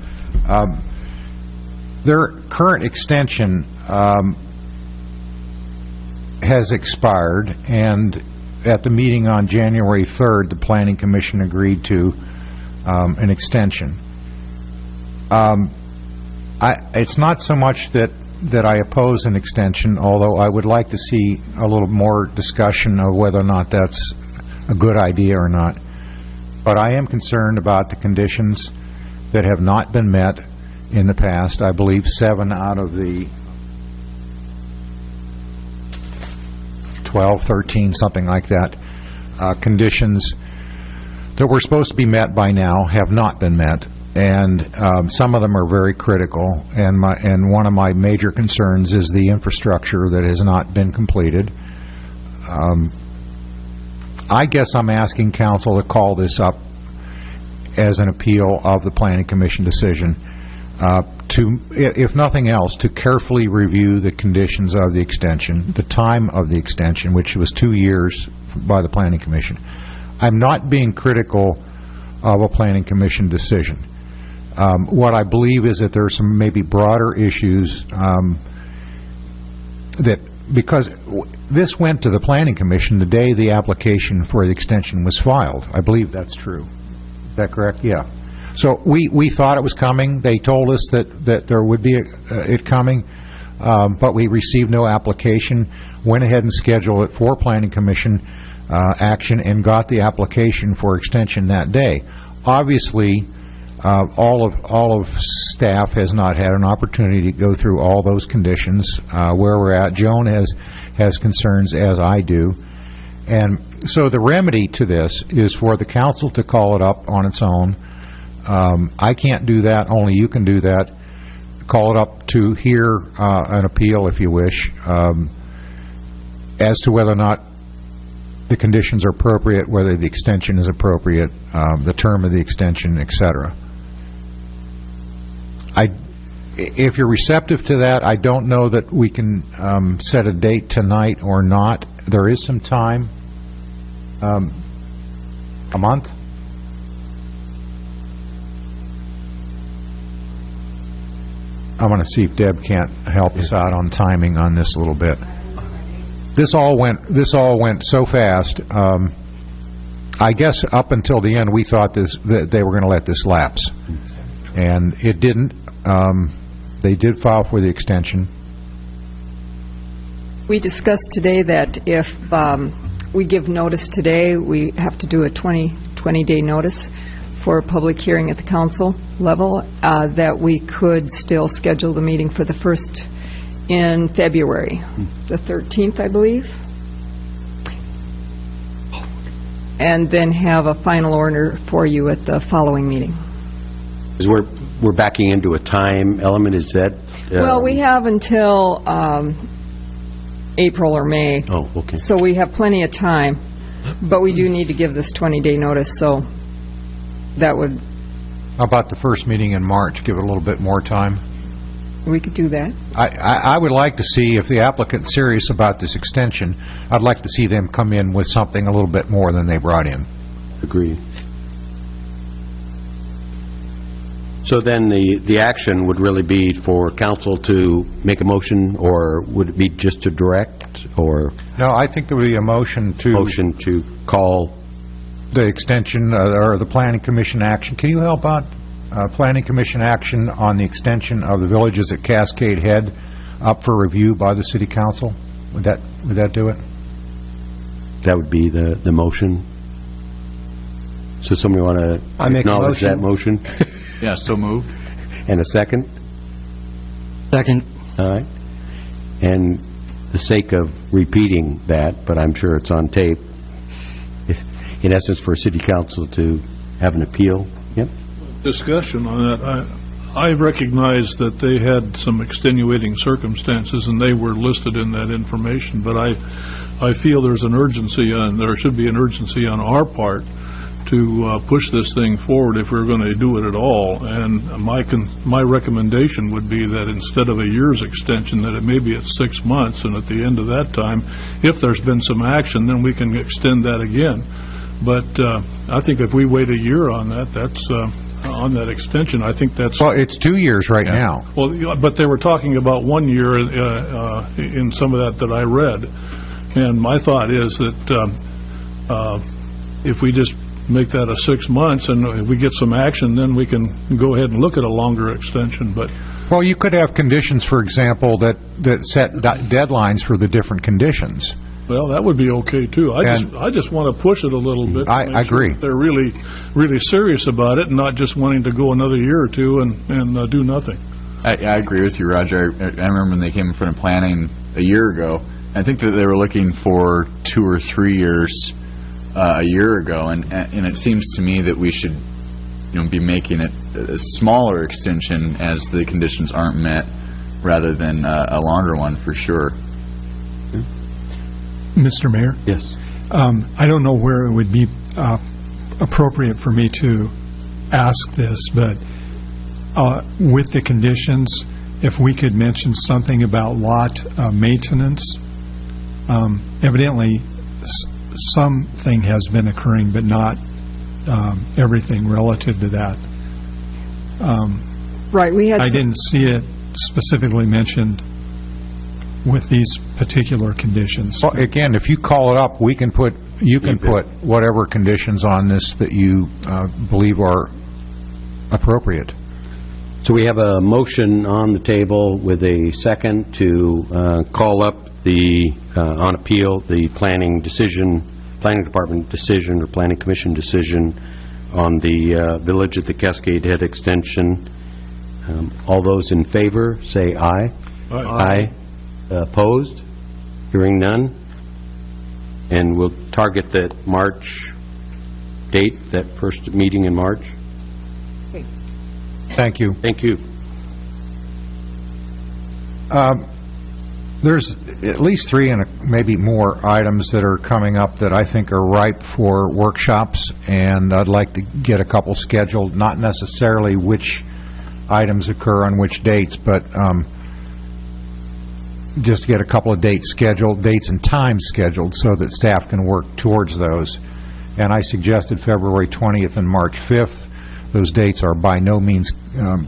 Their current extension has expired, and at the meeting on January 3rd, the Planning Commission agreed to an extension. It's not so much that I oppose an extension, although I would like to see a little more discussion of whether or not that's a good idea or not. But I am concerned about the conditions that have not been met in the past. I believe 7 out of the 12, 13, something like that, conditions that were supposed to be met by now have not been met. And some of them are very critical, and one of my major concerns is the infrastructure that has not been completed. I guess I'm asking council to call this up as an appeal of the Planning Commission decision, to, if nothing else, to carefully review the conditions of the extension, the time of the extension, which was 2 years by the Planning Commission. I'm not being critical of a Planning Commission decision. What I believe is that there are some maybe broader issues that, because this went to the Planning Commission the day the application for the extension was filed. I believe that's true. Is that correct? Yeah. So we thought it was coming. They told us that there would be it coming, but we received no application. Went ahead and scheduled it for Planning Commission action and got the application for extension that day. Obviously, all of staff has not had an opportunity to go through all those conditions where we're at. Joan has concerns, as I do, and so the remedy to this is for the council to call it up on its own. I can't do that. Only you can do that. Call it up to hear an appeal, if you wish, as to whether or not the conditions are appropriate, whether the extension is appropriate, the term of the extension, etc. If you're receptive to that, I don't know that we can set a date tonight or not. There is some time. A month? I'm going to see if Deb can't help us out on timing on this a little bit. This all went so fast. I guess up until the end, we thought that they were going to let this lapse, and it didn't. They did file for the extension. We discussed today that if we give notice today, we have to do a 20-day notice for a public hearing at the council level, that we could still schedule the meeting for the 1st in February, the 13th, I believe, and then have a final order for you at the following meeting. Because we're backing into a time element, is that? Well, we have until April or May. Oh, okay. So we have plenty of time, but we do need to give this 20-day notice, so that would, How about the first meeting in March? Give it a little bit more time. we could do that. I would like to see, if the applicant's serious about this extension, I'd like to see them come in with something a little bit more than they brought in. Agreed. So then the action would really be for council to make a motion, or would it be just to direct, or No, I think there would be a motion to call? the extension, or the Planning Commission action. Can you help out? Planning Commission action on the extension of the villages at Cascade Head up for review by the City Council? Would that do it? That would be the motion. So somebody want to acknowledge that motion? Yeah, so moved. And a second? Second. All right. And the sake of repeating that, but I'm sure it's on tape, in essence, for City Council to have an appeal. Yep. Discussion on that. I recognize that they had some extenuating circumstances, and they were listed in that information, but I feel there's an urgency, there should be an urgency on our part to push this thing forward if we're going to do it at all. And my recommendation would be that instead of a year's extension, that it may be at 6 months, and at the end of that time, if there's been some action, then we can extend that again. But I think if we wait a year on that, that's on that extension, I think that's... Well, it's 2 years right now. Well, but they were talking about 1 year in some of that I read. And my thought is that if we just make that a 6 months, and if we get some action, then we can go ahead and look at a longer extension. But Well, you could have conditions, for example, that set deadlines for the different conditions. well, that would be okay too. I just want to push it a little bit. I agree. That they're really serious about it, and not just wanting to go another year or two and do nothing. I agree with you, Roger. I remember when they came in front of planning a year ago. I think that they were looking for 2 or 3 years a year ago, and it seems to me that we should, be making it a smaller extension as the conditions aren't met, rather than a longer one for sure. Mr. Mayor? Yes. I don't know where it would be appropriate for me to ask this, but with the conditions, if we could mention something about lot maintenance. Evidently, something has been occurring, but not everything relative to that. Right, we had... I didn't see it specifically mentioned with these particular conditions. Well, again, if you call it up, you can put whatever conditions on this that you believe are appropriate. So we have a motion on the table with a second to call up on appeal, the planning department decision or planning commission decision on the village at the Cascade Head extension. All those in favor, say aye. Aye. Opposed? Hearing none. And we'll target that March date, that first meeting in March. Thank you. Thank you. There's at least 3 and maybe more items that are coming up that I think are ripe for workshops, and I'd like to get a couple scheduled, not necessarily which items occur on which dates, but just get a couple of dates and times scheduled so that staff can work towards those. And I suggested February 20th and March 5th. Those dates are by no means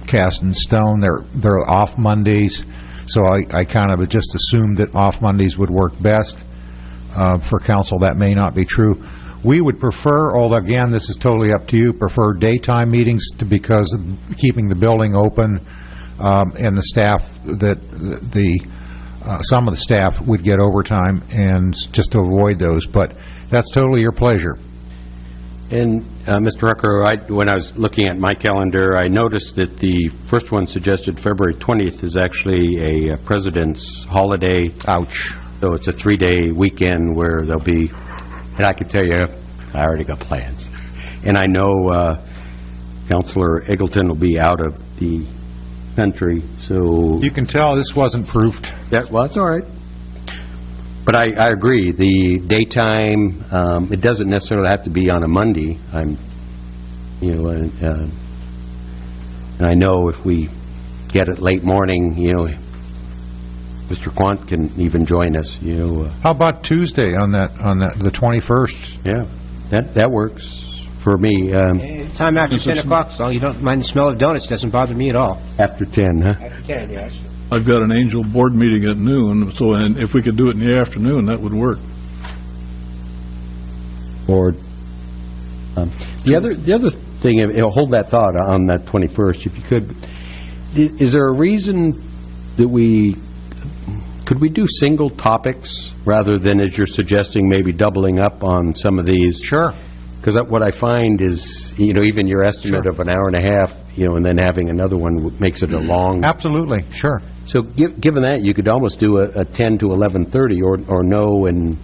cast in stone. They're off Mondays, so I kind of just assumed that off Mondays would work best. For council, that may not be true. We would prefer, although again, this is totally up to you, prefer daytime meetings because of keeping the building open, and the staff some of the staff would get overtime, and just to avoid those. But that's totally your pleasure. And Mr. Rucker, when I was looking at my calendar, I noticed that the first one suggested February 20th is actually a President's holiday. Ouch. So it's a 3-day weekend where there'll be, and I can tell you, I already got plans. And I know Councilor Eggleton will be out of the country, so... You can tell this wasn't proofed. Well, that's all right. But I agree, the daytime, it doesn't necessarily have to be on a Monday. And I know if we get it late morning, Mr. Quant can even join us, How about Tuesday on the 21st? Yeah, that works for me. Time after 10 o'clock, so you don't mind the smell of donuts. Doesn't bother me at all. After 10, huh? After 10, yes. I've got an Angel board meeting at noon, and if we could do it in the afternoon, that would work. Or the other thing, hold that thought on that 21st, if you could. Is there a reason that could we do single topics rather than, as you're suggesting, maybe doubling up on some of these? Sure. Because what I find is, even your estimate of an hour and a half, and then having another one makes it a long. Absolutely, sure. So given that, you could almost do a 10 to 11:30 or no, and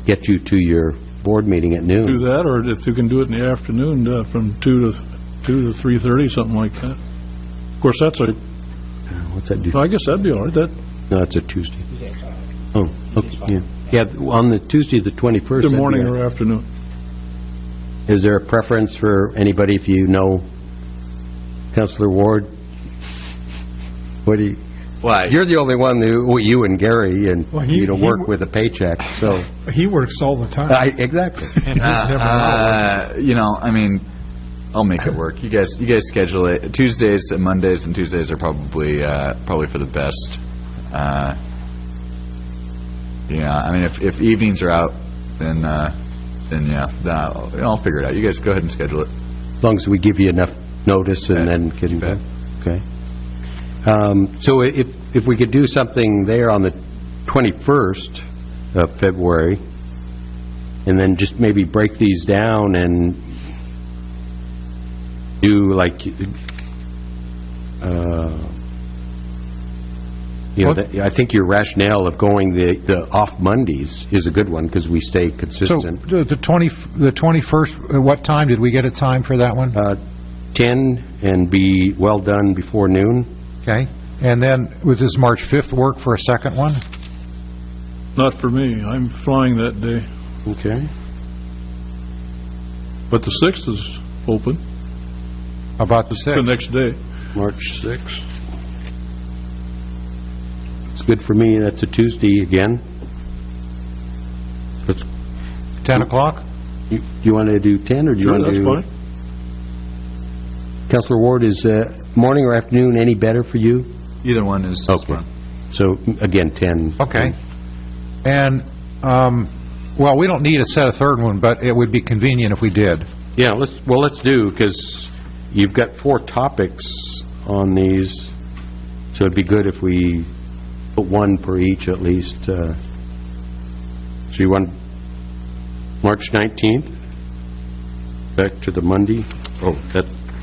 get you to your board meeting at noon. Do that, or if you can do it in the afternoon from 2 to 3:30, something like that. Of course, that's a... What's that do? I guess that'd be all right. No, it's a Tuesday. Oh, okay, yeah, on the Tuesday, the 21st. The morning or afternoon. Is there a preference for anybody, if you know Councillor Ward? What do you... Why? You're the only one you and Gary, and he work with a paycheck, so... He works all the time. Exactly. And he's never not. I'll make it work. You guys schedule it. Tuesdays and Mondays and Tuesdays are probably for the best. If evenings are out, then yeah, I'll figure it out. You guys go ahead and schedule it. As long as we give you enough notice and then can... Okay. So if we could do something there on the 21st of February, and then just maybe break these down and do like, I think your rationale of going the off Mondays is a good one because we stay consistent. So the 21st, what time did we get a time for that one? 10 and be well done before noon. Okay. And then, was this March 5th work for a second one? Not for me. I'm flying that day. Okay. But the 6th is open. How about the 6th? The next day. March 6th. It's good for me. That's a Tuesday again. It's 10 o'clock? You want to do 10 or do you want to do... Sure, that's fine. Councillor Ward, is morning or afternoon any better for you? Either one is fine. So, again, 10. Okay. And, well, we don't need to set a third one, but it would be convenient if we did. Yeah, let's do, because you've got 4 topics on these, so it'd be good if we put one per each at least. So you want March 19th? Back to the Monday?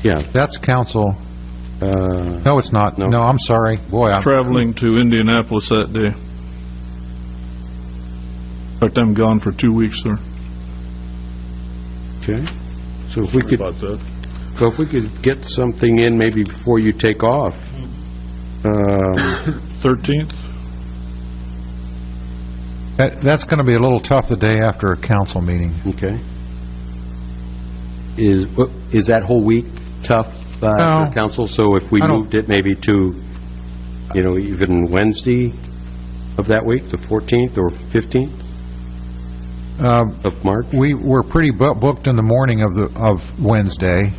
Yeah. That's council. No, it's not. No, I'm sorry. Boy, I'm traveling to Indianapolis that day. In fact, I'm gone for 2 weeks, sir. Okay. So if we could... about that. So if we could get something in maybe before you take off. 13th? That's going to be a little tough the day after a council meeting. Okay. Is that whole week tough for council? So if we moved it maybe to, even Wednesday of that week, the 14th or 15th of March? We were pretty booked in the morning of Wednesday.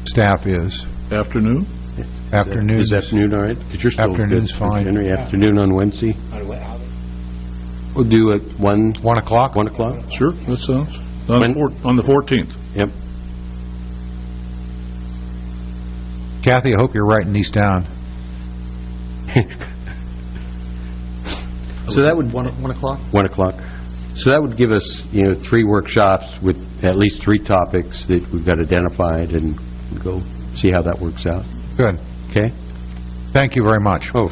Staff is. Afternoon? Afternoon. Is afternoon all right? Because you're still afternoon's good, fine. Henry. Afternoon on Wednesday? We'll do it 1 o'clock? 1 o'clock? Sure, that sounds... On the 14th. Yep. Kathy, I hope you're writing these down. So that would... 1 o'clock? 1 o'clock. So that would give us, 3 workshops with at least 3 topics that we've got identified, and go see how that works out. Good. Okay? Thank you very much. Oh.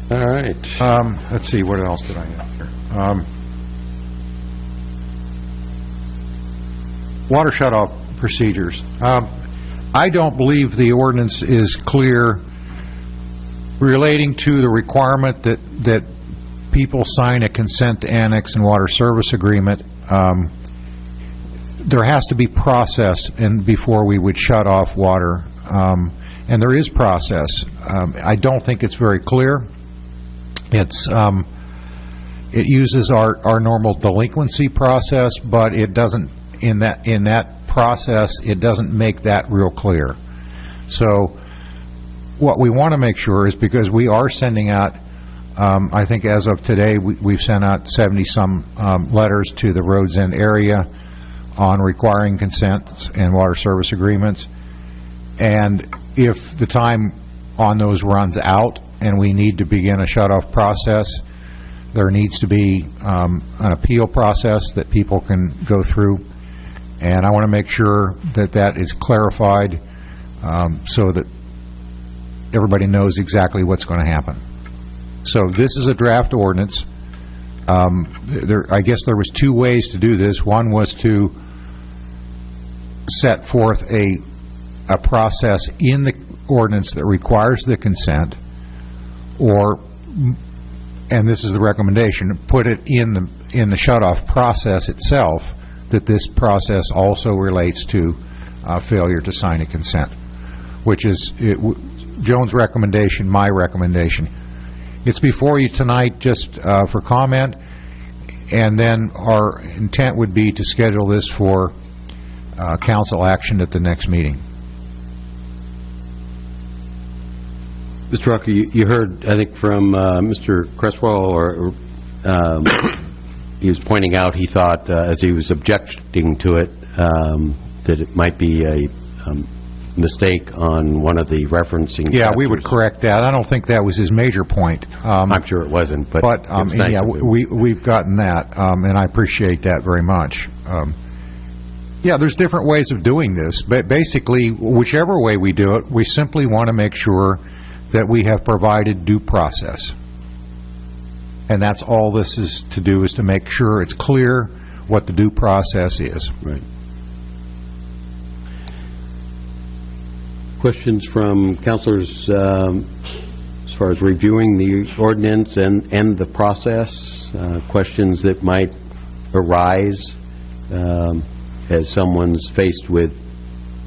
All right. Let's see, what else did I have here? Water shutoff procedures. I don't believe the ordinance is clear relating to the requirement that people sign a consent to annex and water service agreement. There has to be process before we would shut off water, and there is process. I don't think it's very clear. It uses our normal delinquency process, but it doesn't, in that process, it doesn't make that real clear. So what we want to make sure is, because we are sending out, I think as of today, we've sent out 70-some letters to the Roads End area on requiring consents and water service agreements. And if the time on those runs out and we need to begin a shut-off process, there needs to be an appeal process that people can go through. And I want to make sure that that is clarified so that everybody knows exactly what's going to happen. So this is a draft ordinance. I guess there was two ways to do this. One was to set forth a process in the ordinance that requires the consent, or, and this is the recommendation, put it in the shut-off process itself, that this process also relates to failure to sign a consent, which is Joan's recommendation, my recommendation. It's before you tonight just for comment, and then our intent would be to schedule this for council action at the next meeting. Mr. Rucker, you heard, I think, from Mr. Cresswell, he was pointing out he thought, as he was objecting to it, that it might be a mistake on one of the referencing Yeah, chapters. we would correct that. I don't think that was his major point. I'm sure it wasn't, but it was nice yeah, of him. we've gotten that, and I appreciate that very much. Yeah, there's different ways of doing this, but basically, whichever way we do it, we simply want to make sure that we have provided due process. And that's all this is to do, is to make sure it's clear what the due process is. Right. Questions from councilors as far as reviewing the ordinance and the process? Questions that might arise as someone's faced with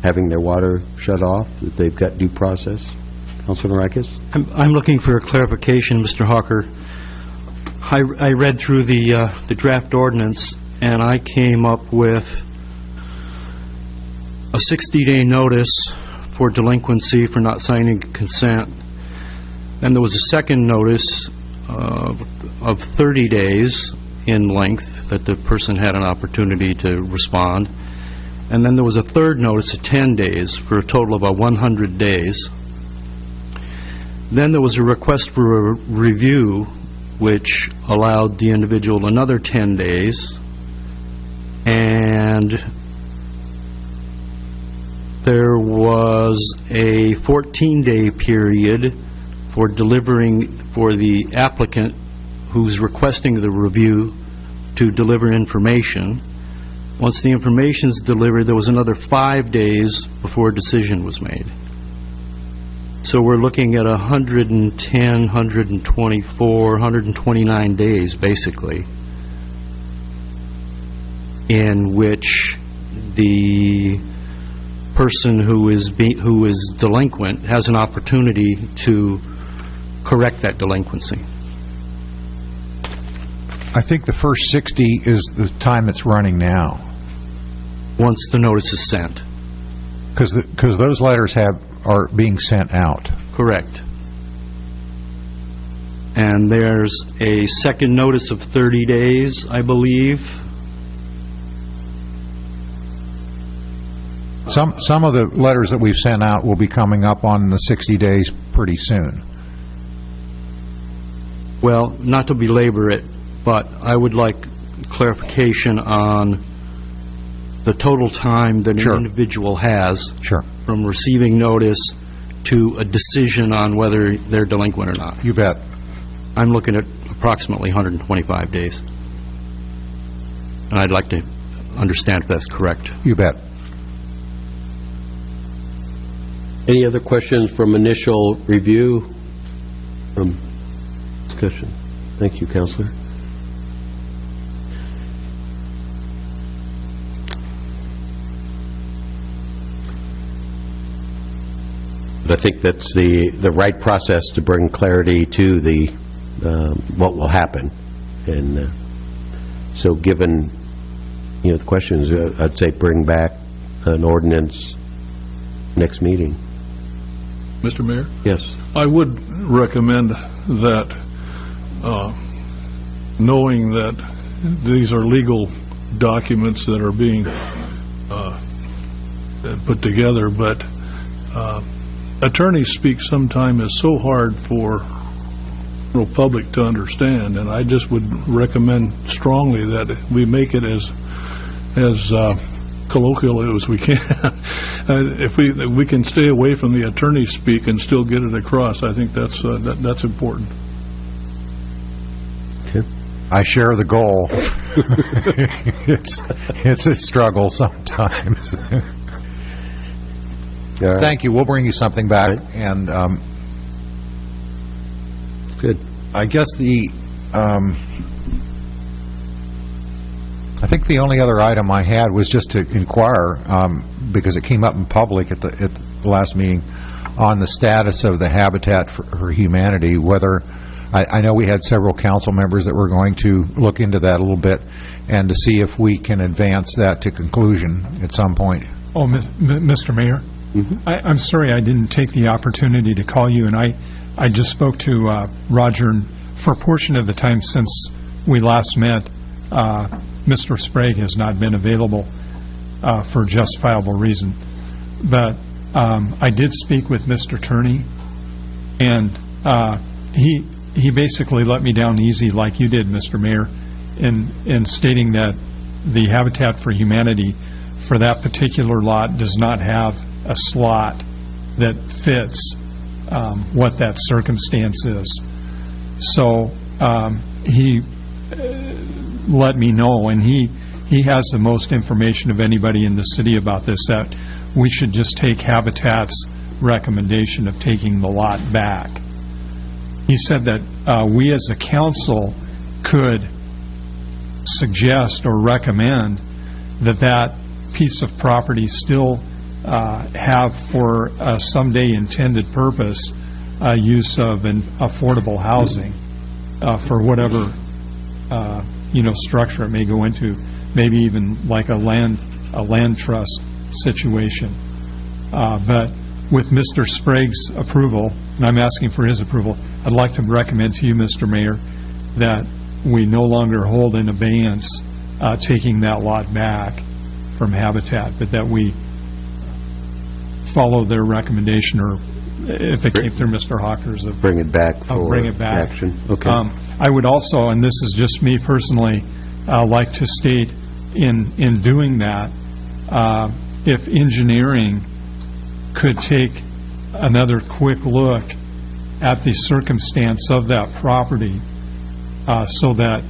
having their water shut off, that they've got due process? Councilor Norikis? I'm looking for a clarification, Mr. Hawker. I read through the draft ordinance, and I came up with a 60-day notice for delinquency for not signing consent. Then there was a second notice of 30 days in length that the person had an opportunity to respond. And then there was a third notice of 10 days for a total of 100 days. Then there was a request for a review, which allowed the individual another 10 days. And there was a 14-day period for delivering, for the applicant who's requesting the review to deliver information. Once the information is delivered, there was another 5 days before a decision was made. So we're looking at 110, 124, 129 days, basically, in which the person who is delinquent has an opportunity to correct that delinquency. I think the first 60 is the time it's running now. Once the notice is sent. Because those letters are being sent out. Correct. And there's a second notice of 30 days, I believe. Some of the letters that we've sent out will be coming up on the 60 days pretty soon. Well, not to belabor it, but I would like clarification on the total time that an individual has from receiving notice to a decision on whether they're delinquent or not. You bet. I'm looking at approximately 125 days. And I'd like to understand if that's correct. You bet. Any other questions from initial review? From discussion? Thank you, Councilor. But I think that's the right process to bring clarity to the what will happen. And so given, the questions, I'd say bring back an ordinance next meeting. Mr. Mayor? Yes. I would recommend that, knowing that these are legal documents that are being put together, but attorney speak sometime is so hard for the public to understand, and I just would recommend strongly that we make it as colloquial as we can. If we can stay away from the attorney speak and still get it across, I think that's important. Okay. I share the goal. It's a struggle sometimes. Right. Thank you. We'll bring you something back. Right. And good. I guess I think the only other item I had was just to inquire, because it came up in public at the last meeting, on the status of the Habitat for Humanity, whether, I know we had several council members that were going to look into that a little bit and to see if we can advance that to conclusion at some point. Oh, Mr. Mayor, I'm sorry I didn't take the opportunity to call you, and I just spoke to Roger, and for a portion of the time since we last met, Mr. Sprague has not been available for justifiable reason. But I did speak with Mr. Turney, and he basically let me down easy like you did, Mr. Mayor, in stating that the Habitat for Humanity for that particular lot does not have a slot that fits what that circumstance is. So he let me know, and he has the most information of anybody in the city about this, that we should just take Habitat's recommendation of taking the lot back. He said that we as a council could suggest or recommend that piece of property still have for a someday intended purpose use of an affordable housing for whatever structure it may go into, maybe even like a land trust situation. But with Mr. Sprague's approval, and I'm asking for his approval, I'd like to recommend to you, Mr. Mayor, that we no longer hold in abeyance taking that lot back from Habitat, but that we follow their recommendation, or if it came through Mr. Hawker's, bring it back for bring it back. Action. Okay. I would also, and this is just me personally, like to state in doing that, if engineering could take another quick look at the circumstance of that property, so that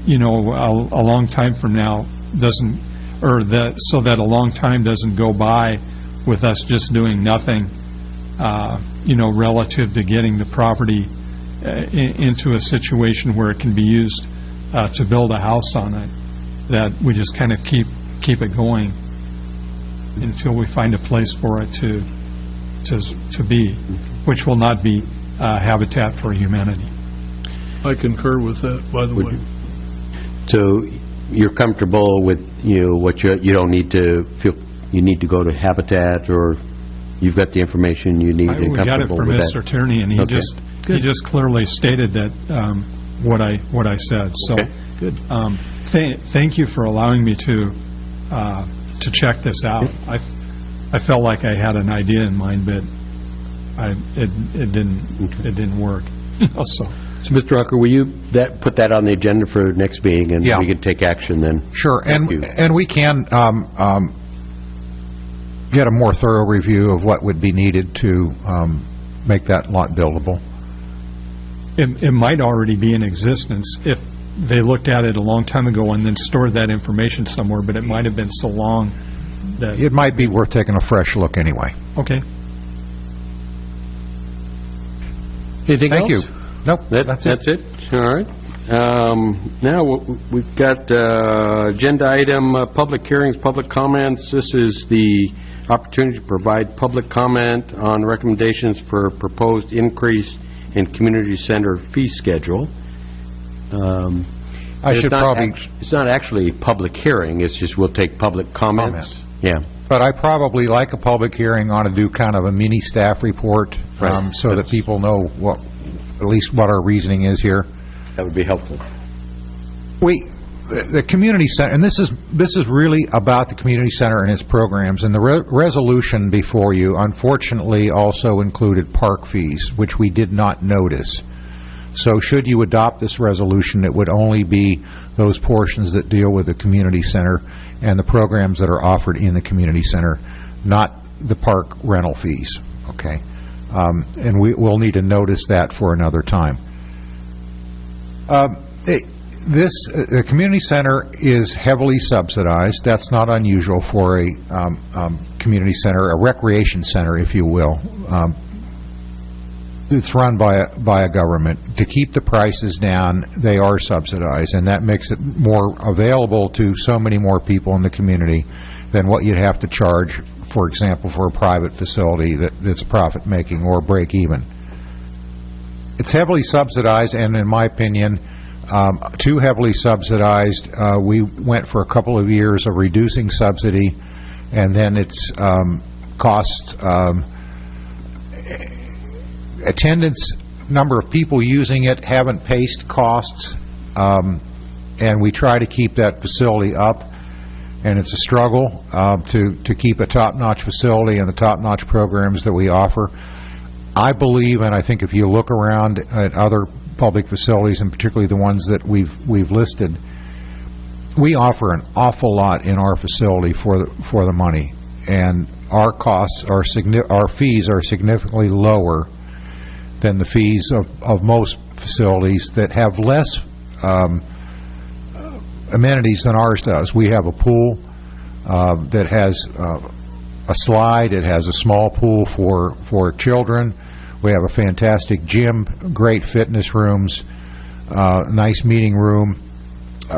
a long time from now doesn't, or that so that a long time doesn't go by with us just doing nothing, relative to getting the property into a situation where it can be used to build a house on it, that we just kind of keep it going until we find a place for it to be, which will not be Habitat for Humanity. I concur with that, by the way. So you're comfortable with what you don't need to feel you need to go to Habitat, or you've got the information you need and we got it comfortable from with Mr. Tierney, and he just clearly stated that what I said. So good. Thank you for allowing me to check this out. I felt like I had an idea in mind, but it didn't work. So Mr. Rucker, will you put that on the agenda for next meeting, and we can take action then? Sure, and we can get a more thorough review of what would be needed to make that lot buildable. It might already be in existence if they looked at it a long time ago and then stored that information somewhere, but it might have been so long that... It might be worth taking a fresh look anyway. Okay. Anything Thank else? you. Nope, that's it. That's it? All right. Now, we've got agenda item, public hearings, public comments. This is the opportunity to provide public comment on recommendations for proposed increase in community center fee schedule. It's not actually a public hearing, it's just we'll take public comments. Yeah. But I probably, like a public hearing, ought to do kind of a mini staff report, Right. so that people know at least what our reasoning is here. That would be helpful. The community center, and this is really about the community center and its programs, and the resolution before you unfortunately also included park fees, which we did not notice. So should you adopt this resolution, it would only be those portions that deal with the community center and the programs that are offered in the community center, not the park rental fees, okay? And we'll need to notice that for another time. The community center is heavily subsidized. That's not unusual for a community center, a recreation center, if you will. It's run by a government. To keep the prices down, they are subsidized, and that makes it more available to so many more people in the community than what you'd have to charge, for example, for a private facility that's profit-making or break-even. It's heavily subsidized, and in my opinion, too heavily subsidized. We went for a couple of years of reducing subsidy, and then it's cost attendance, number of people using it haven't paced costs, and we try to keep that facility up, and it's a struggle to keep a top-notch facility and the top-notch programs that we offer. I believe, and I think if you look around at other public facilities, and particularly the ones that we've listed, we offer an awful lot in our facility for the money, and our costs are our fees are significantly lower than the fees of most facilities that have less amenities than ours does. We have a pool that has a slide. It has a small pool for children. We have a fantastic gym, great fitness rooms, nice meeting room,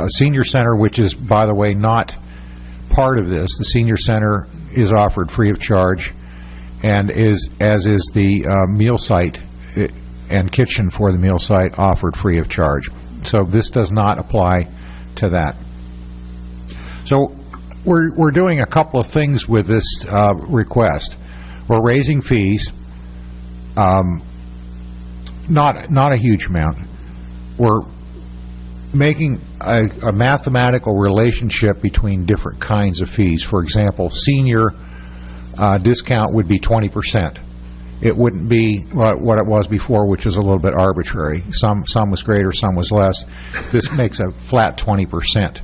senior center, which is, by the way, not part of this. The senior center is offered free of charge, and as is the meal site and kitchen for the meal site offered free of charge. So this does not apply to that. So we're doing a couple of things with this request. We're raising fees, not a huge amount. We're making a mathematical relationship between different kinds of fees. For example, senior discount would be 20%. It wouldn't be what it was before, which is a little bit arbitrary. Some was greater, some was less. This makes a flat 20%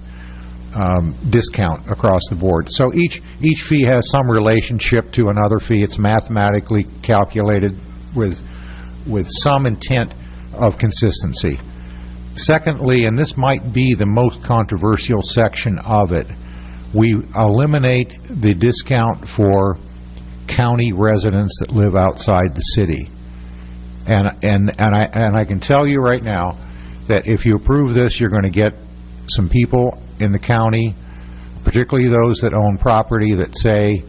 discount across the board. So each fee has some relationship to another fee. It's mathematically calculated with some intent of consistency. Secondly, and this might be the most controversial section of it, we eliminate the discount for county residents that live outside the city. And I can tell you right now that if you approve this, you're going to get some people in the county, particularly those that own property, that say,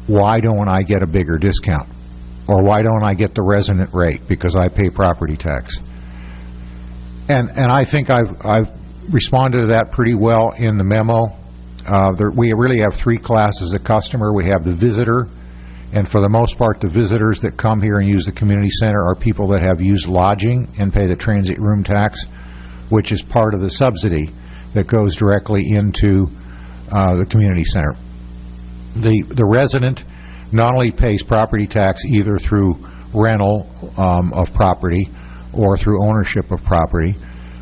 why don't I get a bigger discount? Or why don't I get the resident rate because I pay property tax? And I think I've responded to that pretty well in the memo. We really have three classes of customer. We have the visitor, and for the most part, the visitors that come here and use the community center are people that have used lodging and pay the transit room tax, which is part of the subsidy that goes directly into the community center. The resident not only pays property tax either through rental of property or through ownership of property,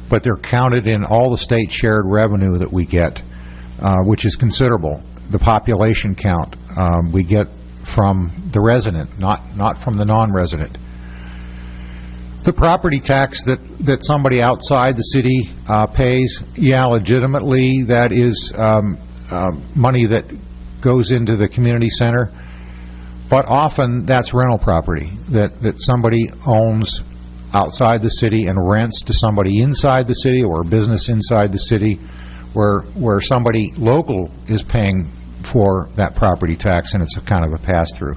but they're counted in all the state shared revenue that we get, which is considerable. The population count we get from the resident, not from the non-resident. The property tax that somebody outside the city pays, yeah, legitimately, that is money that goes into the community center, but often that's rental property that somebody owns outside the city and rents to somebody inside the city or a business inside the city, where somebody local is paying for that property tax, and it's a kind of a pass-through.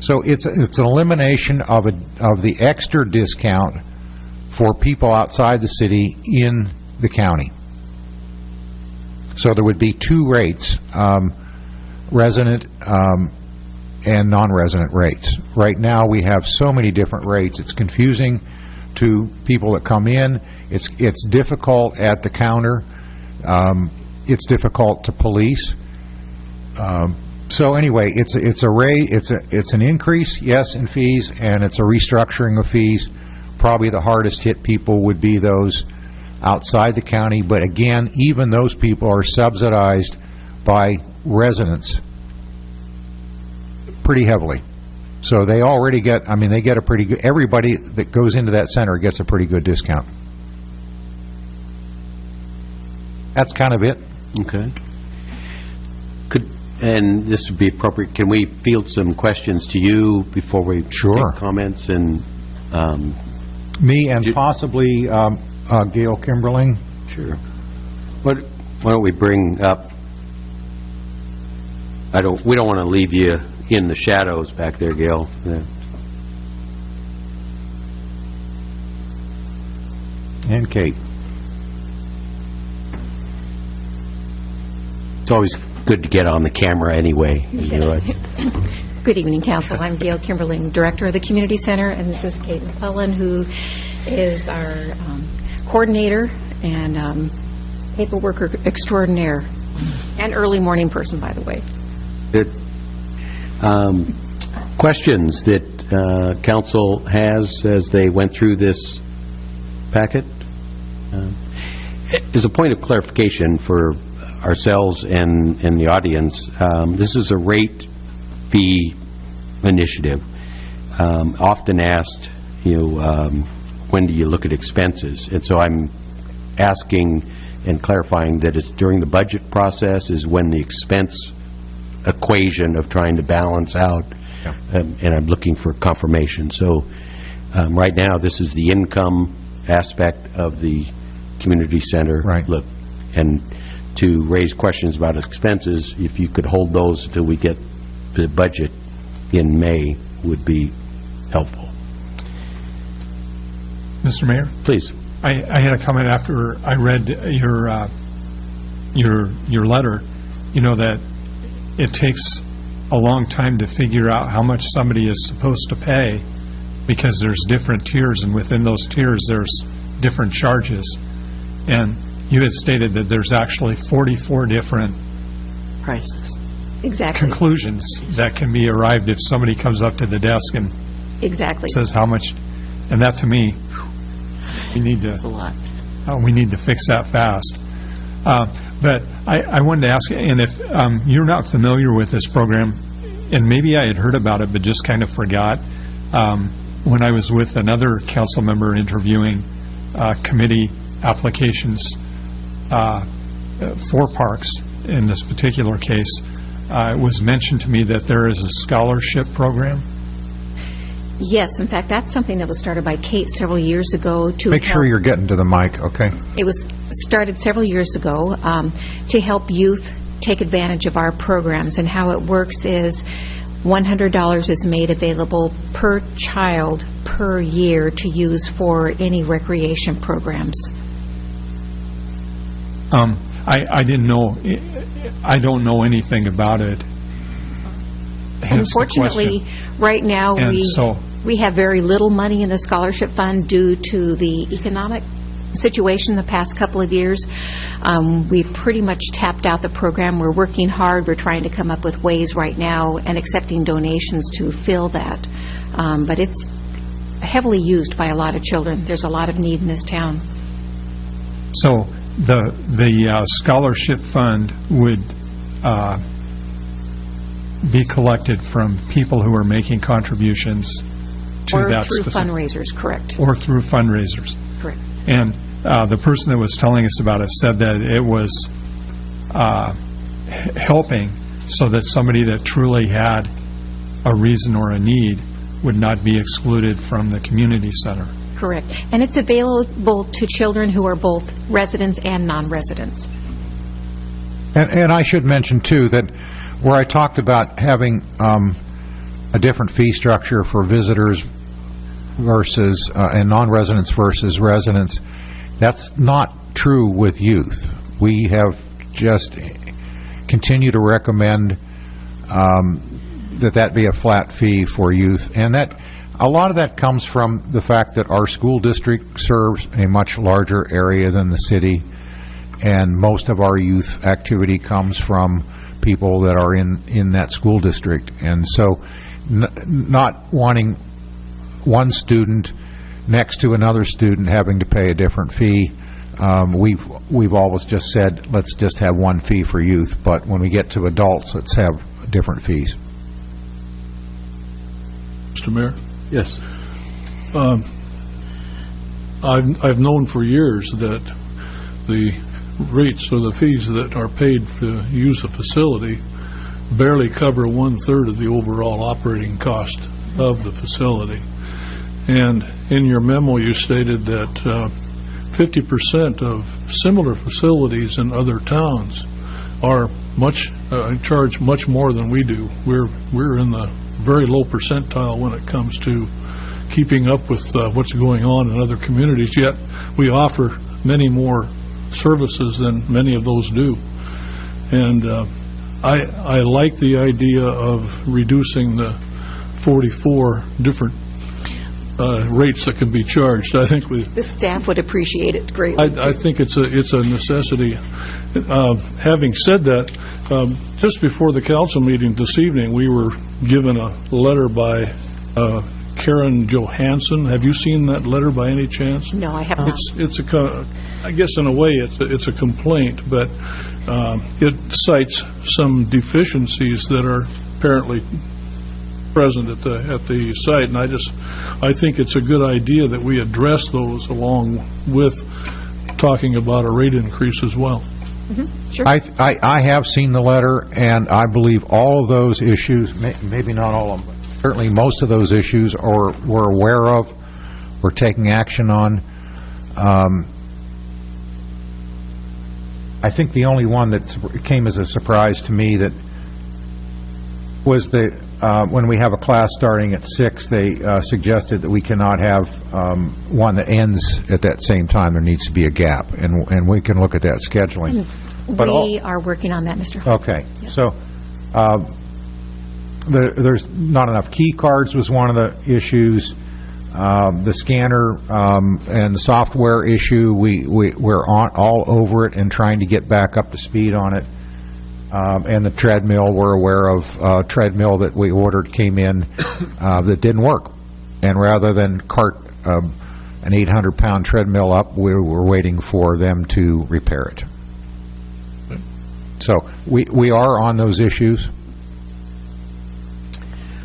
So it's an elimination of the extra discount for people outside the city in the county. So there would be two rates, resident and non-resident rates. Right now we have so many different rates, it's confusing to people that come in. It's difficult at the counter. It's difficult to police. So anyway, it's an increase, yes, in fees, and it's a restructuring of fees. Probably the hardest hit people would be those outside the county, but again, even those people are subsidized by residents pretty heavily. So they already get, they get a pretty good, everybody that goes into that center gets a pretty good discount. That's kind of it. Okay. And this would be appropriate, can we field some questions to you before we take comments? And me and possibly Gail Kimberling. Sure. Why don't we bring up, we don't want to leave you in the shadows back there, Gail. Yeah. And Kate. It's always good to get on the camera anyway. Good evening, Council. I'm Gail Kimberling, Director of the Community Center, and this is Kate McClellan, who is our coordinator and paperwork extraordinaire, and early morning person, by the way. Good. Questions that Council has as they went through this packet? As a point of clarification for ourselves and the audience, this is a rate fee initiative. Often asked, when do you look at expenses? And so I'm asking and clarifying that it's during the budget process is when the expense equation of trying to balance out, and I'm looking for confirmation. So right now this is the income aspect of the community center. Right. Look, and to raise questions about expenses, if you could hold those until we get the budget in May, would be helpful. Mr. Mayor? Please. I had a comment after I read your letter, that it takes a long time to figure out how much somebody is supposed to pay because there's different tiers, and within those tiers there's different charges. And you had stated that there's actually 44 different prices. Exactly. Conclusions that can be arrived if somebody comes up to the desk and says how much. And that, to me, we need to. That's a lot. We need to fix that fast. But I wanted to ask, and if you're not familiar with this program, and maybe I had heard about it but just kind of forgot, when I was with another council member interviewing committee applications for parks in this particular case, it was mentioned to me that there is a scholarship program. Yes, in fact, that's something that was started by Kate several years ago to Make sure you're getting to the mic, okay? It was started several years ago to help youth take advantage of our programs, and how it works is $100 is made available per child per year to use for any recreation programs. I didn't know. I don't know anything about it. Unfortunately, right now we have very little money in the scholarship fund due to the economic situation the past couple of years. We've pretty much tapped out the program. We're working hard. We're trying to come up with ways right now and accepting donations to fill that. But it's heavily used by a lot of children. There's a lot of need in this town. So the scholarship fund would be collected from people who are making contributions to that through fundraisers, correct. Or through fundraisers. Correct. And the person that was telling us about it said that it was helping so that somebody that truly had a reason or a need would not be excluded from the community center. correct. And it's available to children who are both residents and non-residents. And I should mention, too, that where I talked about having a different fee structure for visitors versus and non-residents versus residents, that's not true with youth. We have just continued to recommend that be a flat fee for youth, and that a lot of that comes from the fact that our school district serves a much larger area than the city, and most of our youth activity comes from people that are in that school district. And so not wanting one student next to another student having to pay a different fee, we've always just said, let's just have one fee for youth, but when we get to adults, let's have different fees. Mr. Mayor? Yes. I've known for years that the rates or the fees that are paid to use a facility barely cover 1/3 of the overall operating cost of the facility. And in your memo, you stated that 50% of similar facilities in other towns are charge much more than we do. We're in the very low percentile when it comes to keeping up with what's going on in other communities, yet we offer many more services than many of those do. And I like the idea of reducing the 44 different rates that can be charged. I think the staff would appreciate it greatly. I think it's a necessity. Having said that, just before the council meeting this evening, we were given a letter by Karen Johansson. Have you seen that letter by any chance? No, I have not. I guess in a way it's a complaint, but it cites some deficiencies that are apparently present at the site, and I think it's a good idea that we address those along with talking about a rate increase as well. Mm-hmm. Sure. I have seen the letter, and I believe all of those issues, maybe not all of them, but certainly most of those issues we're aware of, we're taking action on. I think the only one that came as a surprise to me that was when we have a class starting at 6, they suggested that we cannot have one that ends at that same time. There needs to be a gap, and we can look at that scheduling. We are working on that, Mr. Hall. Okay. Yep. So there's not enough key cards was one of the issues. The scanner and the software issue, we're all over it and trying to get back up to speed on it. And the treadmill, we're aware of a treadmill that we ordered came in that didn't work. And rather than cart an 800-pound treadmill up, we were waiting for them to repair it. So we are on those issues.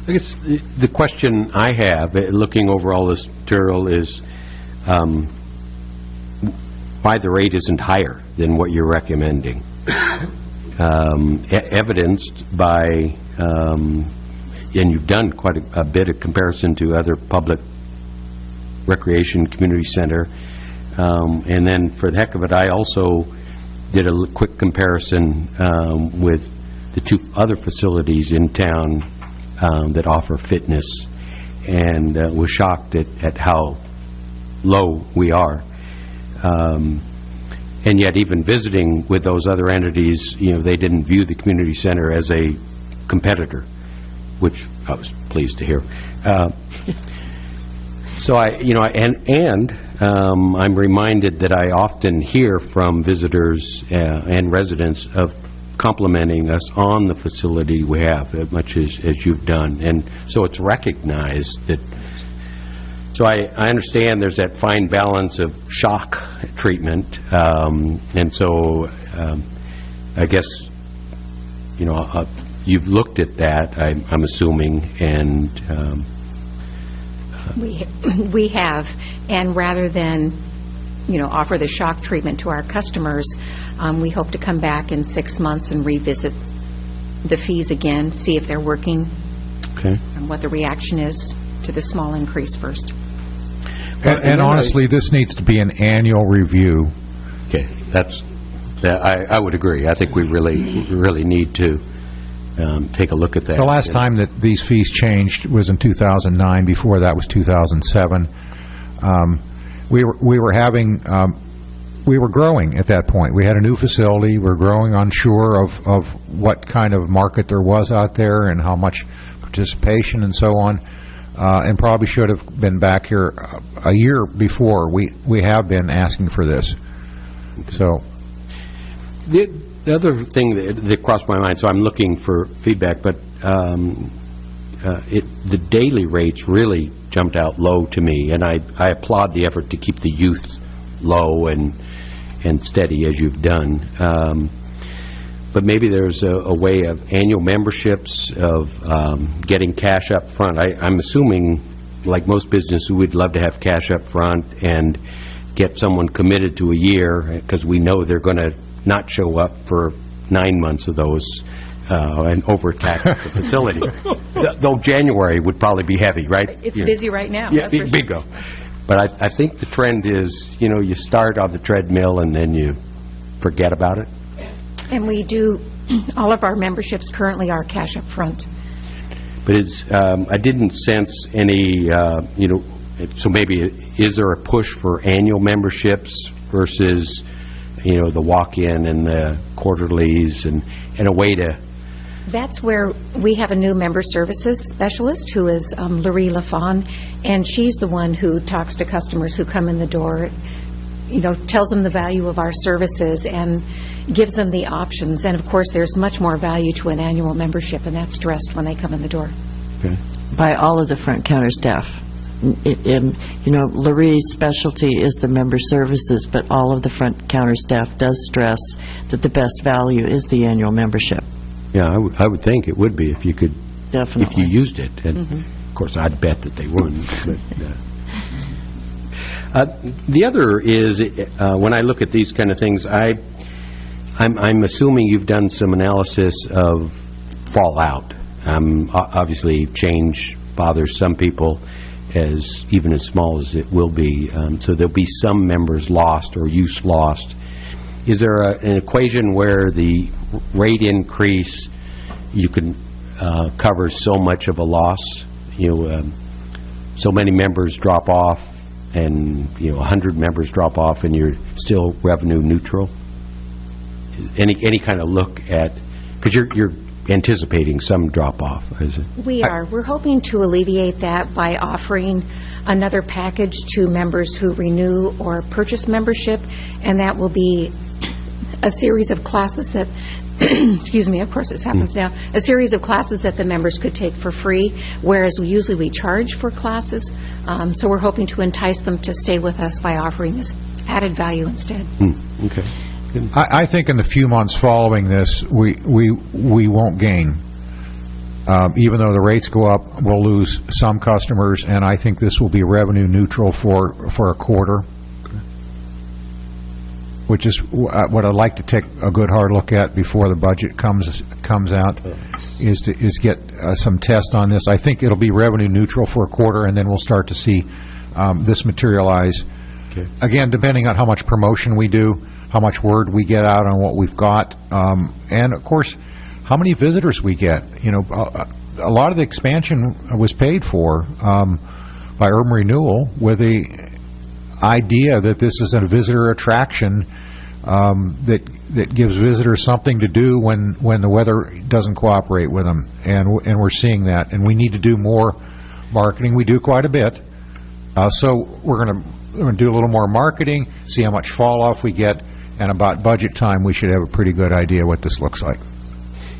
I guess the question I have, looking over all this material, is why the rate isn't higher than what you're recommending. Evidenced by, and you've done quite a bit of comparison to other public recreation community center, and then for the heck of it, I also did a quick comparison with the 2 other facilities in town that offer fitness, and was shocked at how low we are. And yet, even visiting with those other entities, they didn't view the community center as a competitor, which I was pleased to hear. So I'm reminded that I often hear from visitors and residents of complimenting us on the facility we have, as much as you've done, and so it's recognized that. So I understand there's that fine balance of shock treatment, and so I guess you've looked at that, I'm assuming, and we have, and rather than offer the shock treatment to our customers, we hope to come back in 6 months and revisit the fees again, see if they're working, okay, and what the reaction is to the small increase first. And honestly, this needs to be an annual review. Okay, I would agree. I think we really need to take a look at that. The last time that these fees changed was in 2009. Before that was 2007. We were growing at that point. We had a new facility. We were growing unsure of what kind of market there was out there and how much participation and so on. And probably should have been back here a year before. We have been asking for this. So the other thing that crossed my mind, so I'm looking for feedback, but the daily rates really jumped out low to me, and I applaud the effort to keep the youth low and steady as you've done. But maybe there's a way of annual memberships, of getting cash up front. I'm assuming, like most businesses, we'd love to have cash up front and get someone committed to a year, because we know they're going to not show up for 9 months of those and overtax the facility. Though January would probably be heavy, right? It's busy right now. Yeah, bingo. But I think the trend is, you start on the treadmill and then you forget about it. And we do, all of our memberships currently are cash up front. But I didn't sense any, so maybe is there a push for annual memberships versus, the walk-in and the quarterlies and a way to... That's where we have a new member services specialist who is Laurie LaFawn, and she's the one who talks to customers who come in the door, tells them the value of our services and gives them the options. And of course, there's much more value to an annual membership, and that's stressed when they come in the door. Okay. By all of the front counter staff. Laurie's specialty is the member services, but all of the front counter staff does stress that the best value is the annual membership. Yeah, I would think it would be if you could, definitely, if you used it. And of course, I'd bet that they wouldn't. But, the other is, when I look at these kind of things, I'm assuming you've done some analysis of fallout. Obviously, change bothers some people, even as small as it will be. So there'll be some members lost or use lost. Is there an equation where the rate increase you can cover so much of a loss? So many members drop off, and 100 members drop off, and you're still revenue neutral. Any kind of look at, because you're anticipating some drop off, is it? We are. We're hoping to alleviate that by offering another package to members who renew or purchase membership, and that will be a series of classes that excuse me, of course this happens now, a series of classes that the members could take for free, whereas usually we charge for classes. So we're hoping to entice them to stay with us by offering this added value instead. Okay. I think in the few months following this, we won't gain. Even though the rates go up, we'll lose some customers, and I think this will be revenue neutral for a quarter, which is what I'd like to take a good hard look at before the budget comes out, is get some test on this. I think it'll be revenue neutral for a quarter, and then we'll start to see this materialize. Okay. Again, depending on how much promotion we do, how much word we get out on what we've got, and of course, how many visitors we get. A lot of the expansion was paid for by urban renewal with the idea that this is a visitor attraction that gives visitors something to do when the weather doesn't cooperate with them, and we're seeing that, and we need to do more marketing. We do quite a bit, so we're going to do a little more marketing, see how much fall off we get, and about budget time we should have a pretty good idea what this looks like.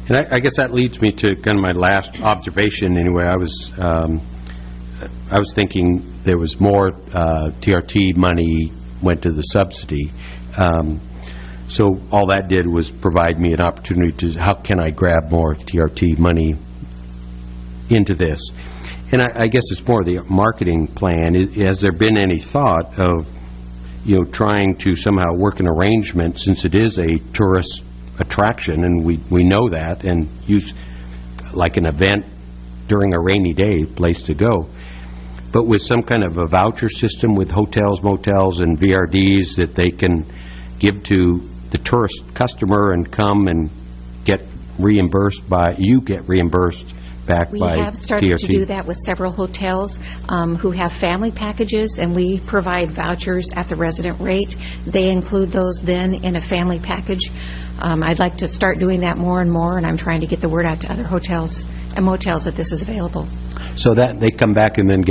And I guess that leads me to kind of my last observation. Anyway, I was thinking there was more TRT money went to the subsidy. So all that did was provide me an opportunity to, how can I grab more TRT money into this? And I guess it's more the marketing plan. Has there been any thought of, trying to somehow work an arrangement, since it is a tourist attraction, and we know that, and use like an event during a rainy day, place to go, but with some kind of a voucher system with hotels, motels, and VRDs that they can give to the tourist customer and come and get reimbursed by, you get reimbursed back We by have started TRT. to do that with several hotels who have family packages, and we provide vouchers at the resident rate. They include those then in a family package. I'd like to start doing that more and more, and I'm trying to get the word out to other hotels and motels that this is available. So that they come back and then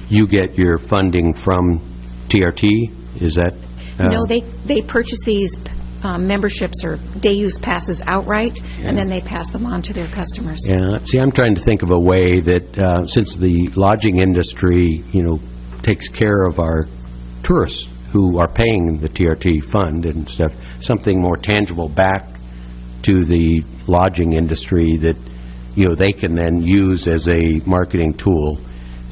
you get your funding from TRT? Is that? No, they purchase these memberships or day-use passes outright, and then they pass them on to their customers. Yeah. See, I'm trying to think of a way that, since the lodging industry, takes care of our tourists who are paying the TRT fund and stuff, something more tangible back to the lodging industry that, they can then use as a marketing tool,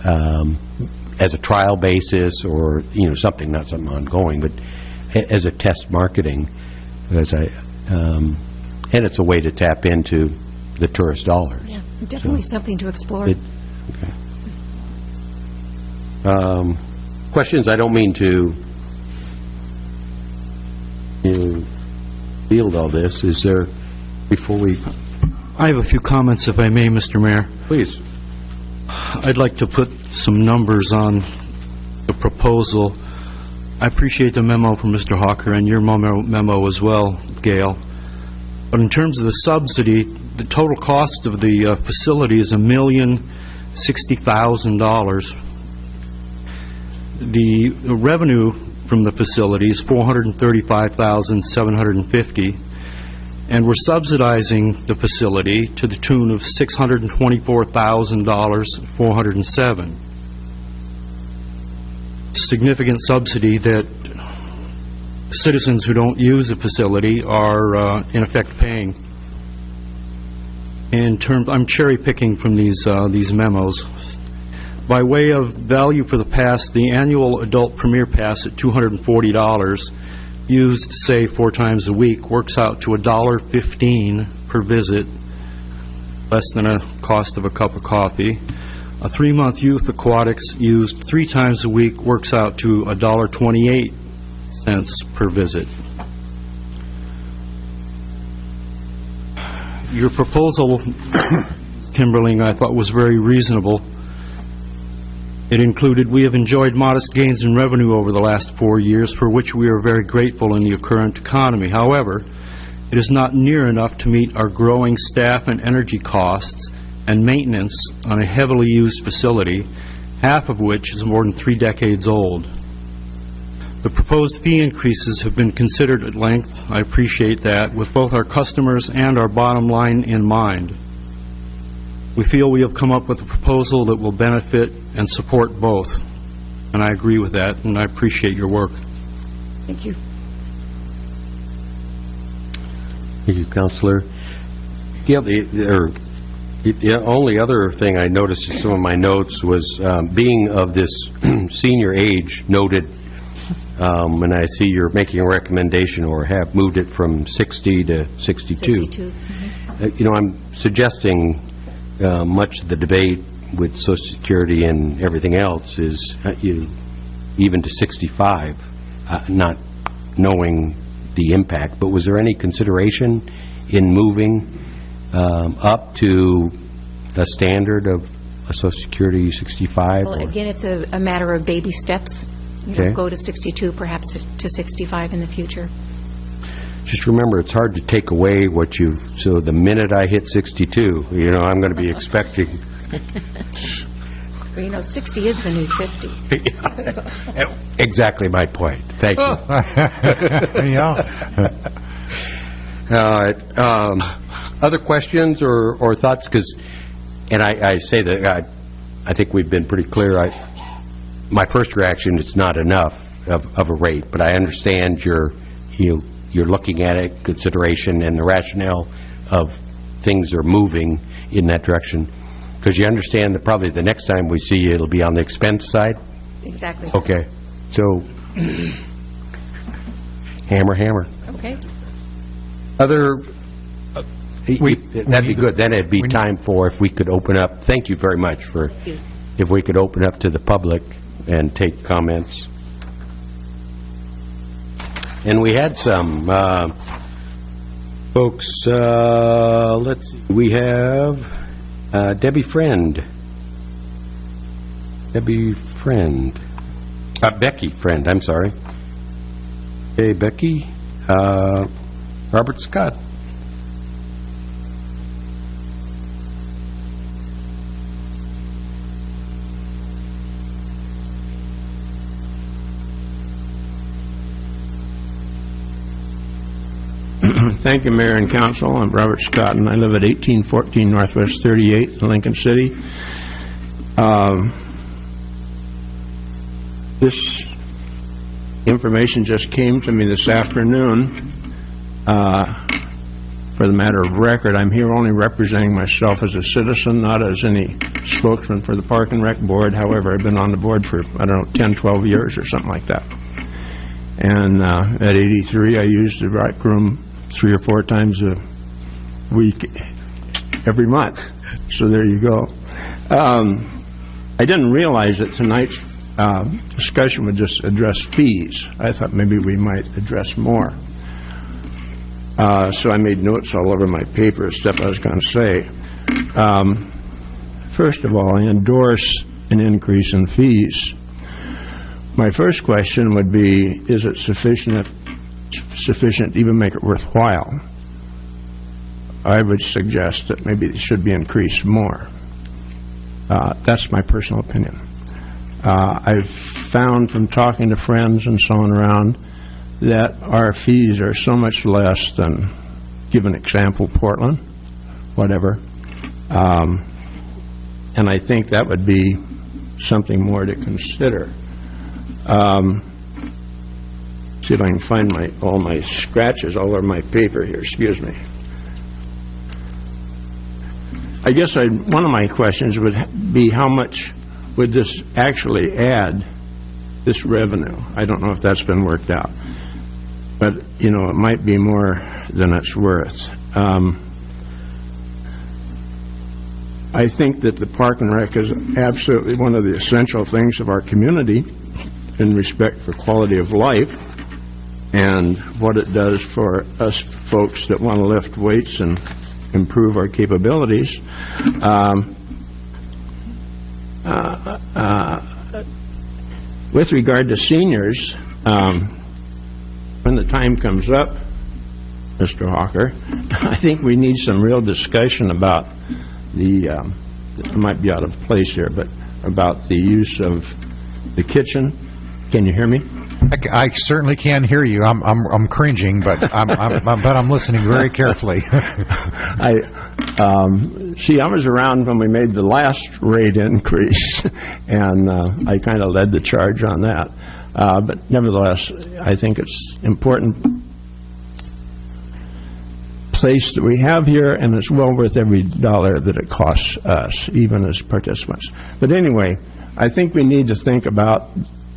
as a trial basis or, something, not something ongoing, but as a test marketing. And it's a way to tap into the tourist dollars. Yeah, definitely something to explore. Okay. Questions? I don't mean to field all this. Is there, before we... I have a few comments, if I may, Mr. Mayor. Please. I'd like to put some numbers on the proposal. I appreciate the memo from Mr. Hawker and your memo as well, Gail. But in terms of the subsidy, the total cost of the facility is $1,060,000. The revenue from the facility is $435,750, and we're subsidizing the facility to the tune of $624,407. Significant subsidy that citizens who don't use the facility are in effect paying. I'm cherry picking from these memos. By way of value for the pass, the annual adult premier pass at $240, used say 4 times a week, works out to $1.15 per visit, less than a cost of a cup of coffee. A 3-month youth aquatics used 3 times a week works out to $1.28 per visit. Your proposal, Kimberling, I thought was very reasonable. It included, we have enjoyed modest gains in revenue over the last 4 years, for which we are very grateful in the current economy. However, it is not near enough to meet our growing staff and energy costs and maintenance on a heavily used facility, half of which is more than 3 decades old. The proposed fee increases have been considered at length. I appreciate that, with both our customers and our bottom line in mind. We feel we have come up with a proposal that will benefit and support both, and I agree with that, and I appreciate your work. Thank you. Thank you, Councilor. The only other thing I noticed in some of my notes was being of this senior age noted, and I see you're making a recommendation or have moved it from 60 to 62. I'm suggesting much of the debate with Social Security and everything else is even to 65, not knowing the impact. But was there any consideration in moving up to a standard of a Social Security 65? Well, again, it's a matter of baby steps. Okay. Go to 62, perhaps to 65 in the future. Just remember, it's hard to take away what you've... So the minute I hit 62, I'm going to be expecting... Well, 60 is the new 50. Yeah. Exactly my point. Thank you. All right. Other questions or thoughts? And I say that I think we've been pretty clear. My first reaction, it's not enough of a rate, but I understand you're looking at it, consideration, and the rationale of things are moving in that direction. Because you understand that probably the next time we see you, it'll be on the expense side? Exactly. Okay. So, hammer. Okay. Other... that'd be good. Then it'd be time for, if we could open up. Thank you very much for if we could open up to the public and take comments. And we had some folks, let's see, we have Becky Friend, I'm sorry. Hey, Becky. Robert Scott. Thank you, Mayor and Council. I'm Robert Scott, and I live at 1814 Northwest 38th in Lincoln City. This information just came to me this afternoon. For the matter of record, I'm here only representing myself as a citizen, not as any spokesman for the Park and Rec Board. However, I've been on the board for, 10, 12 years or something like that. And at 83, I used the rec room 3 or 4 times a week every month. So there you go. I didn't realize that tonight's discussion would just address fees. I thought maybe we might address more. So I made notes all over my paper, stuff I was going to say. First of all, I endorse an increase in fees. My first question would be, is it sufficient to even make it worthwhile? I would suggest that maybe it should be increased more. That's my personal opinion. I've found from talking to friends and so on around that our fees are so much less than, give an example, Portland, whatever. And I think that would be something more to consider. See if I can find all my scratches all over my paper here. Excuse me. I guess one of my questions would be, how much would this actually add, this revenue? I don't know if that's been worked out. But, it might be more than it's worth. I think that the Park and Rec is absolutely one of the essential things of our community in respect for quality of life and what it does for us folks that want to lift weights and improve our capabilities. With regard to seniors, when the time comes up, Mr. Hawker, I think we need some real discussion about it might be out of place here, but about the use of the kitchen. Can you hear me? I certainly can hear you. I'm cringing, but I'm listening very carefully. I was around when we made the last rate increase, and I kind of led the charge on that. But nevertheless, I think it's important place that we have here, and it's well worth every dollar that it costs us, even as participants. But anyway, I think we need to think about,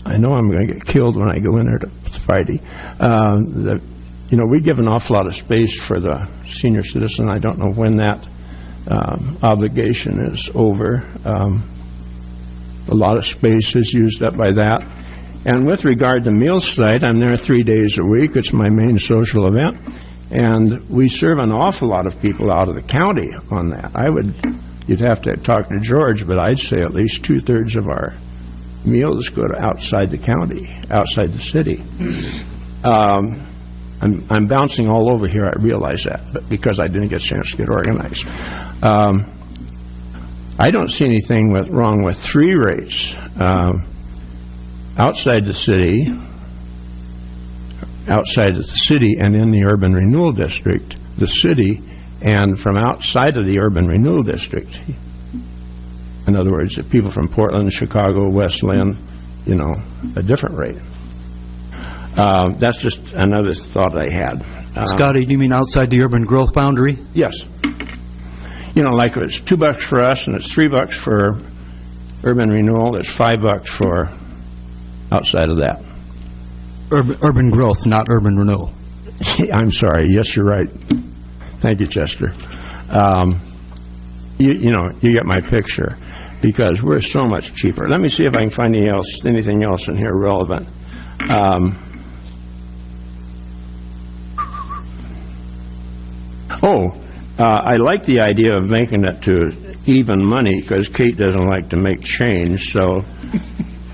I know I'm going to get killed when I go in there to Friday, we give an awful lot of space for the senior citizen. I don't know when that obligation is over. A lot of space is used up by that. And with regard to Meal Site, I'm there 3 days a week. It's my main social event. And we serve an awful lot of people out of the county on that. You'd have to talk to George, but I'd say at least 2/3 of our meals go to outside the county, outside the city. I'm bouncing all over here, I realize that, but because I didn't get a chance to get organized. I don't see anything wrong with 3 rates. Outside the city and in the urban renewal district, the city, and from outside of the urban renewal district. In other words, if people from Portland, Chicago, West Lynn, a different rate. That's just another thought I had. Scotty, do you mean outside the urban growth boundary? Yes. Like it's $2 for us and it's $3 for urban renewal, it's $5 for outside of that. Urban growth, not urban renewal. I'm sorry. Yes, you're right. Thank you, Chester. You get my picture. because we're so much cheaper. Let me see if I can find anything else in here relevant. I like the idea of making it to even money, because Kate doesn't like to make change, so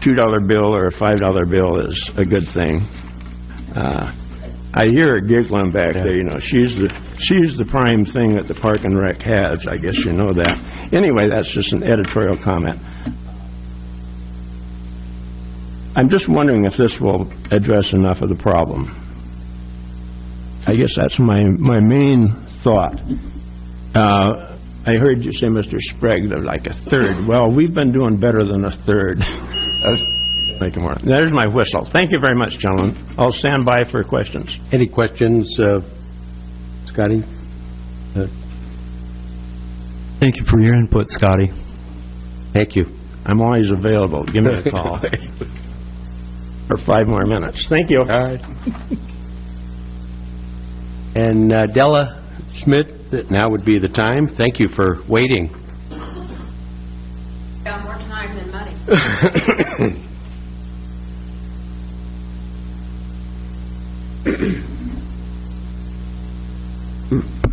$2 bill or a $5 bill is a good thing. I hear her giggling back there. You know, she's the prime thing that the Park and Rec has. I guess you know that. Anyway, that's just an editorial comment. I'm just wondering if this will address enough of the problem. I guess that's my main thought. I heard you say, Mr. Sprague, that like a third. Well, we've been doing better than a third. There's my whistle. Thank you very much, gentlemen. I'll stand by for questions. Any questions, Scotty? Thank you for your input, Scotty. Thank you. I'm always available. Give me a call. For 5 more minutes. Thank you. All right. And Della Schmidt, now would be the time. Thank you for waiting. Got more time than money.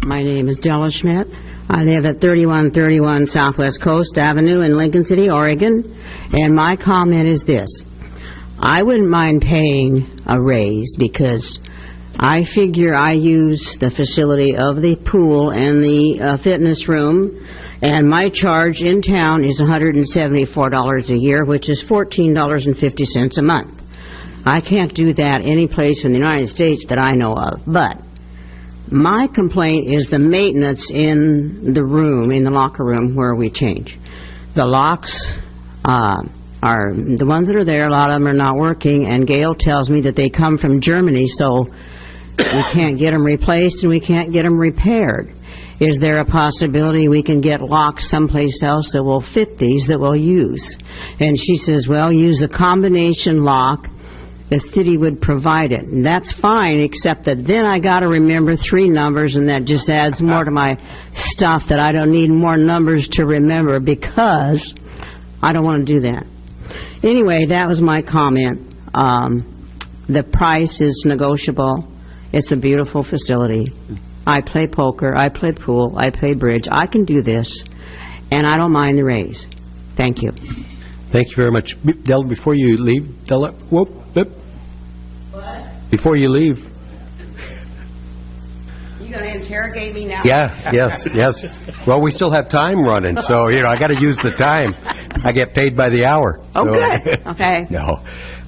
My name is Della Schmidt. I live at 3131 Southwest Coast Avenue in Lincoln City, Oregon. And my comment is this. I wouldn't mind paying a raise because I figure I use the facility of the pool and the fitness room, and my charge in town is $174 a year, which is $14.50 a month. I can't do that any place in the United States that I know of. But my complaint is the maintenance in the room, in the locker room where we change. The locks are the ones that are there. A lot of them are not working, and Gail tells me that they come from Germany, so we can't get them replaced and we can't get them repaired. Is there a possibility we can get locks someplace else that will fit these, that we'll use? And she says, well, use a combination lock. The city would provide it. And that's fine, except that then I got to remember 3 numbers, and that just adds more to my stuff that I don't need more numbers to remember, because I don't want to do that. Anyway, that was my comment. The price is negotiable. It's a beautiful facility. I play poker, I play pool, I play bridge. I can do this, and I don't mind the raise. Thank you. Thank you very much. Della, before you leave, Della, whoop. Before you leave. You going to interrogate me now? Yeah, yes. Well, we still have time running, so, I got to use the time. I get paid by the hour. Oh, good. Okay. No.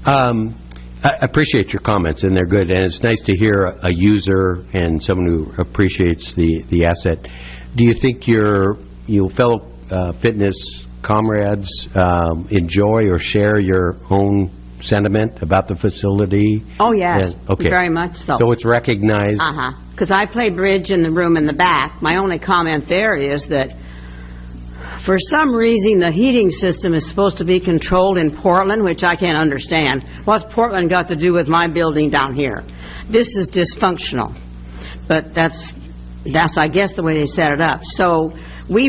I appreciate your comments, and they're good, and it's nice to hear a user and someone who appreciates the asset. Do you think your fellow fitness comrades enjoy or share your own sentiment about the facility? Oh, yes. Okay. Very much so. So it's recognized? Because I play bridge in the room in the back. My only comment there is that for some reason the heating system is supposed to be controlled in Portland, which I can't understand. What's Portland got to do with my building down here? This is dysfunctional. But that's I guess the way they set it up. So we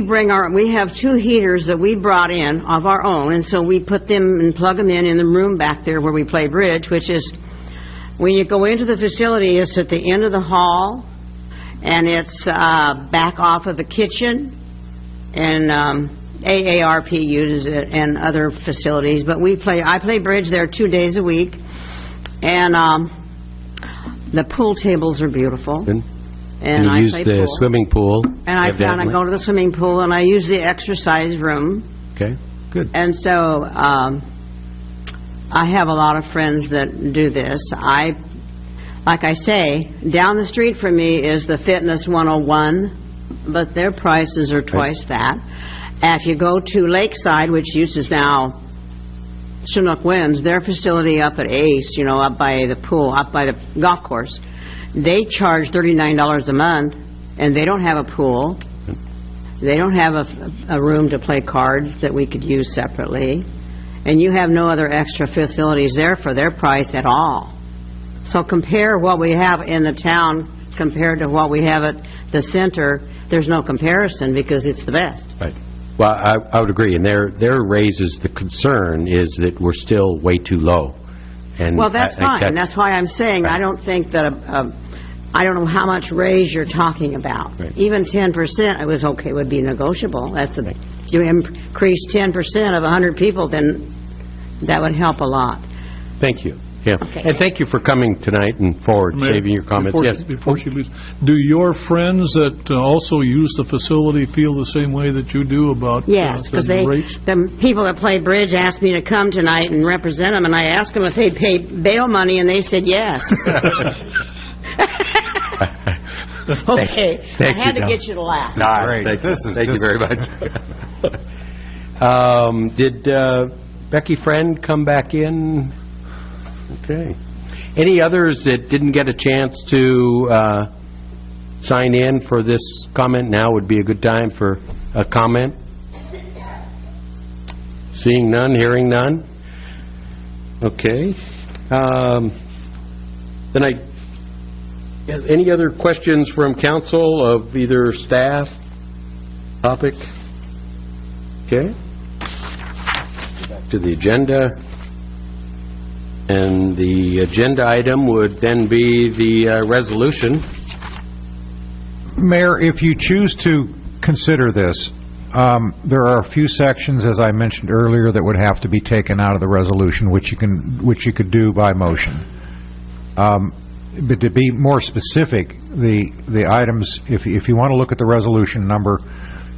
have 2 heaters that we brought in of our own, and so we put them and plug them in the room back there where we play bridge, which is, when you go into the facility, it's at the end of the hall, and it's back off of the kitchen, and AARP uses it and other facilities. But I play bridge there 2 days a week, and the pool tables are beautiful. And you use the swimming pool. And I go to the swimming pool, and I use the exercise room. Okay, good. And so I have a lot of friends that do this. Like I say, down the street from me is the Fitness 101, but their prices are twice that. And if you go to Lakeside, which uses now Chinook Winds, their facility up at Ace, up by the pool, up by the golf course, they charge $39 a month, and they don't have a pool. They don't have a room to play cards that we could use separately. And you have no other extra facilities there for their price at all. So compare what we have in the town compared to what we have at the center. There's no comparison because it's the best. Right. Well, I would agree, and their raises, the concern is that we're still way too low. And Well, that's fine. That's why I'm saying I don't think that I don't know how much raise you're talking about. Right. Even 10% I was okay, would be negotiable. That's if you increase 10% of 100 people, then that would help a lot. Thank you. Yeah. And thank you for coming tonight and forward saving your comments. Before she leaves, do your friends that also use the facility feel the same way that you do about Yes, because the rates? the people that play bridge asked me to come tonight and represent them, and I asked them if they'd pay bail money, and they said yes. Okay, I had to get you to laugh. Great. Thank you very much. Did Becky Friend come back in? Okay. Any others that didn't get a chance to sign in for this comment? Now would be a good time for a comment. Seeing none, hearing none. Okay. Then any other questions from council of either staff, topic? Okay. Back to the agenda. And the agenda item would then be the resolution. Mayor, if you choose to consider this, there are a few sections, as I mentioned earlier, that would have to be taken out of the resolution, which you could do by motion. But to be more specific, the items, if you want to look at the resolution number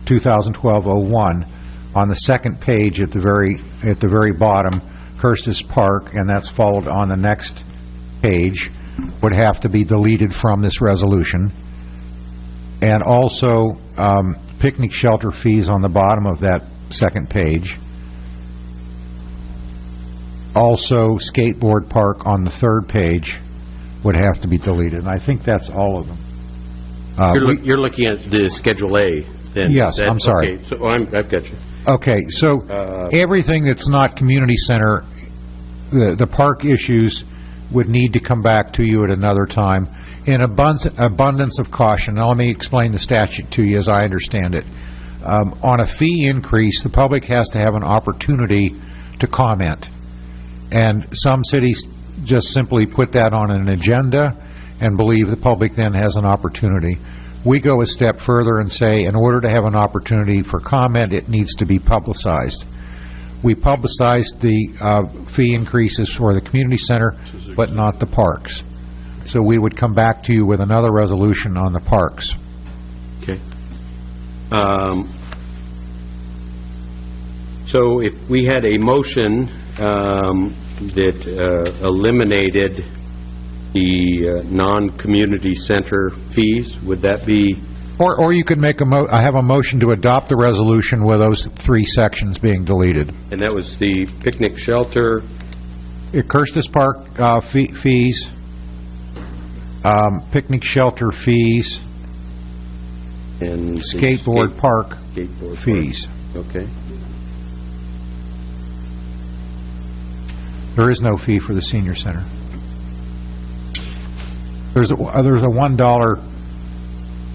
2012-01, on the second page at the very bottom, Kirstis Park, and that's followed on the next page, would have to be deleted from this resolution. And also picnic shelter fees on the bottom of that second page. Also skateboard park on the third page would have to be deleted. And I think that's all of them. You're looking at the Schedule A, then? Yes, I'm sorry. Okay, so I've got you. Okay, so everything that's not community center, the park issues would need to come back to you at another time. In abundance of caution, now let me explain the statute to you as I understand it. On a fee increase, the public has to have an opportunity to comment. And some cities just simply put that on an agenda and believe the public then has an opportunity. We go a step further and say, in order to have an opportunity for comment, it needs to be publicized. We publicized the fee increases for the community center, but not the parks. So we would come back to you with another resolution on the parks. Okay. So if we had a motion that eliminated the non-community center fees, would that be? Or you could make have a motion to adopt the resolution with those three sections being deleted. And that was the picnic shelter? Kirstis Park fees, picnic shelter fees, and skateboard park fees. Okay. There is no fee for the senior center. There's a $1,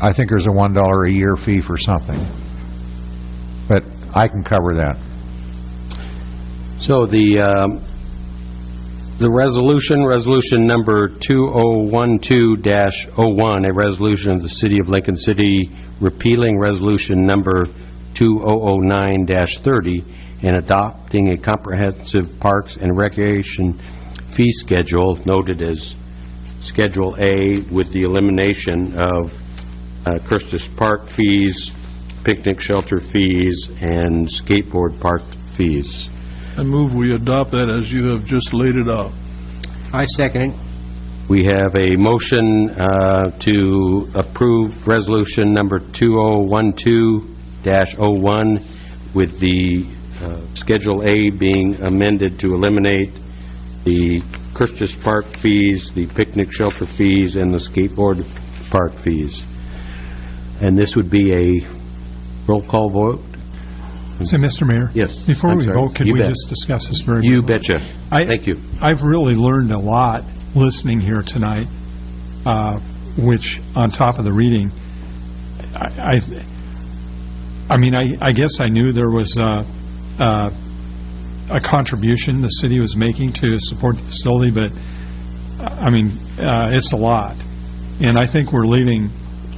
I think there's a $1 a year fee for something, but I can cover that. So the resolution number 2012-01, a resolution of the City of Lincoln City repealing resolution number 2009-30 and adopting a comprehensive parks and recreation fee schedule noted as Schedule A with the elimination of Kirstis Park fees, picnic shelter fees, and skateboard park fees. I move we adopt that as you have just laid it out. I second it. We have a motion to approve resolution number 2012-01 with the Schedule A being amended to eliminate the Kirstis Park fees, the picnic shelter fees, and the skateboard park fees. And this would be a roll call vote? So, Mr. Mayor? Yes. Before we vote, can we just discuss this very You briefly? betcha. Thank you. I've really learned a lot listening here tonight, which, on top of the reading, I I mean, I guess I knew there was a contribution the city was making to support the facility, but, I mean, it's a lot. And I think we're leaving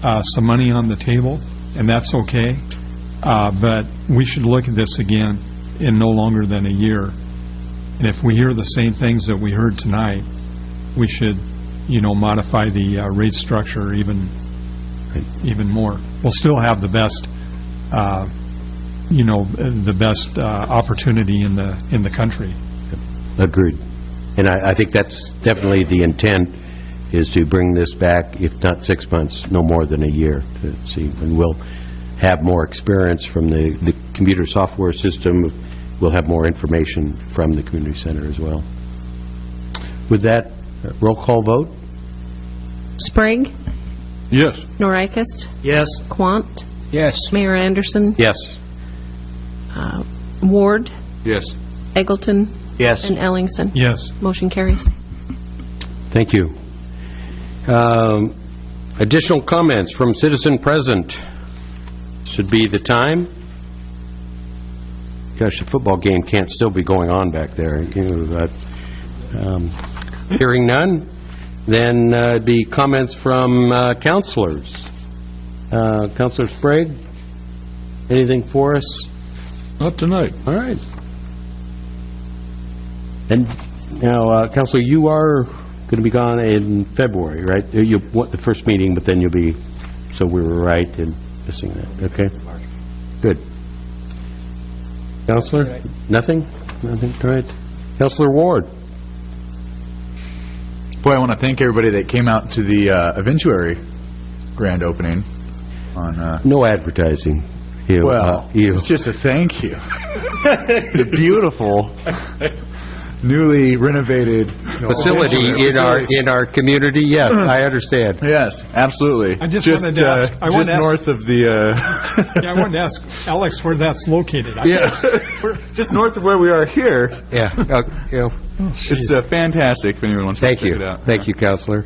some money on the table, and that's okay. But we should look at this again in no longer than a year. And if we hear the same things that we heard tonight, we should, modify the rate structure even more. We'll still have the best, opportunity in the country. Agreed. And I think that's definitely the intent, is to bring this back, if not 6 months, no more than a year, to see. And we'll have more experience from the computer software system. We'll have more information from the community center as well. With that, roll call vote. Sprague? Yes. Norikis? Yes. Quant? Yes. Mayor Anderson? Yes. Ward? Yes. Eggleton? Yes. And Ellingson? Yes. Motion carries. Thank you. Additional comments from citizen present. Should be the time. Gosh, the football game can't still be going on back there. Hearing none, then the comments from councilors. Councilor Sprague, anything for us? Not tonight. All right. And now, Councilor, you are going to be gone in February, right? You want the first meeting, but then you'll be, so we were right in missing that. Okay. Good. Councilor? Right. Nothing? Nothing? All right. Councilor Ward. Boy, I want to thank everybody that came out to the Eventuary grand opening. On no advertising. It's just a thank you. The beautiful, newly renovated facility in our community. Yes, I understand. Yes, absolutely. I just wanted to ask. Just north of the. I wanted to ask Alex where that's located. Just north of where we are here. Yeah. It's fantastic. If anyone wants to check it out. Thank you, Councilor.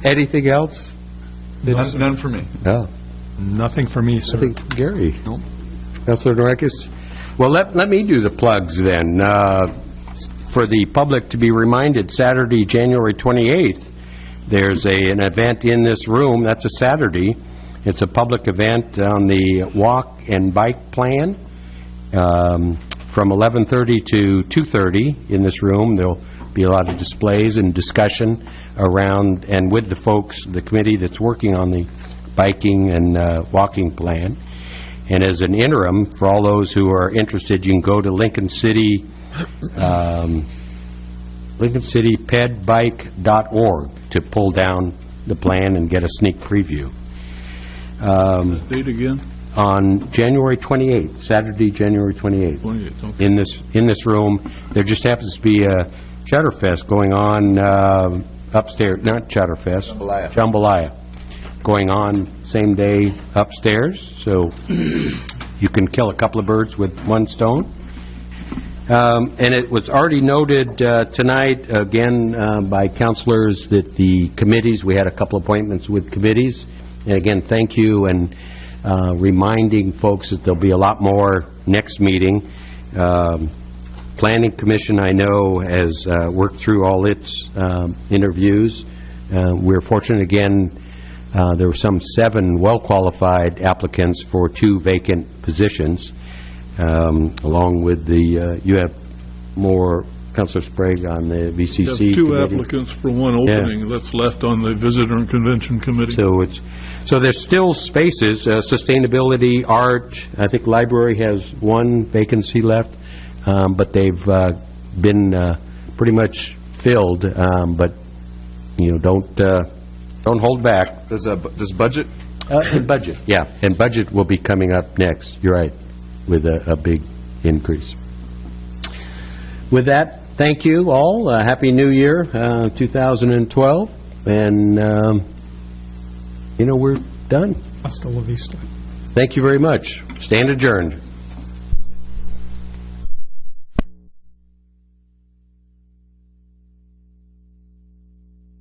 Anything else? None for me. No. Nothing for me, sir. Gary? Nope. Councilor Norikis? Well, let me do the plugs then. For the public to be reminded, Saturday, January 28th, there's an event in this room. That's a Saturday. It's a public event on the walk and bike plan from 11:30 to 2:30 in this room. There'll be a lot of displays and discussion around and with the folks, the committee that's working on the biking and walking plan. And as an interim, for all those who are interested, you can go to LincolnCityPedBike.org to pull down the plan and get a sneak preview. Date again? On January 28th, Saturday, January 28th. 28th, okay. In this room. There just happens to be a Chowderfest going on upstairs, not Chowderfest, Jambalaya. Going on same day upstairs, so you can kill a couple of birds with one stone. And it was already noted tonight, again, by councilors that the committees, we had a couple appointments with committees. And again, thank you, and reminding folks that there'll be a lot more next meeting. Planning Commission, I know, has worked through all its interviews. We're fortunate, again, there were some 7 well-qualified applicants for 2 vacant positions, along with the, you have more, Councilor Sprague, on the VCC You have 2 committee. applicants for 1 opening that's left on the Visitor and Convention Committee. So there's still spaces, sustainability, art, I think library has 1 vacancy left, but they've been pretty much filled, but, don't hold back. Does budget? Budget, yeah. And budget will be coming up next. You're right, with a big increase. With that, thank you all. Happy New Year, 2012. And, we're done. Hasta la vista. Thank you very much. Stand adjourned.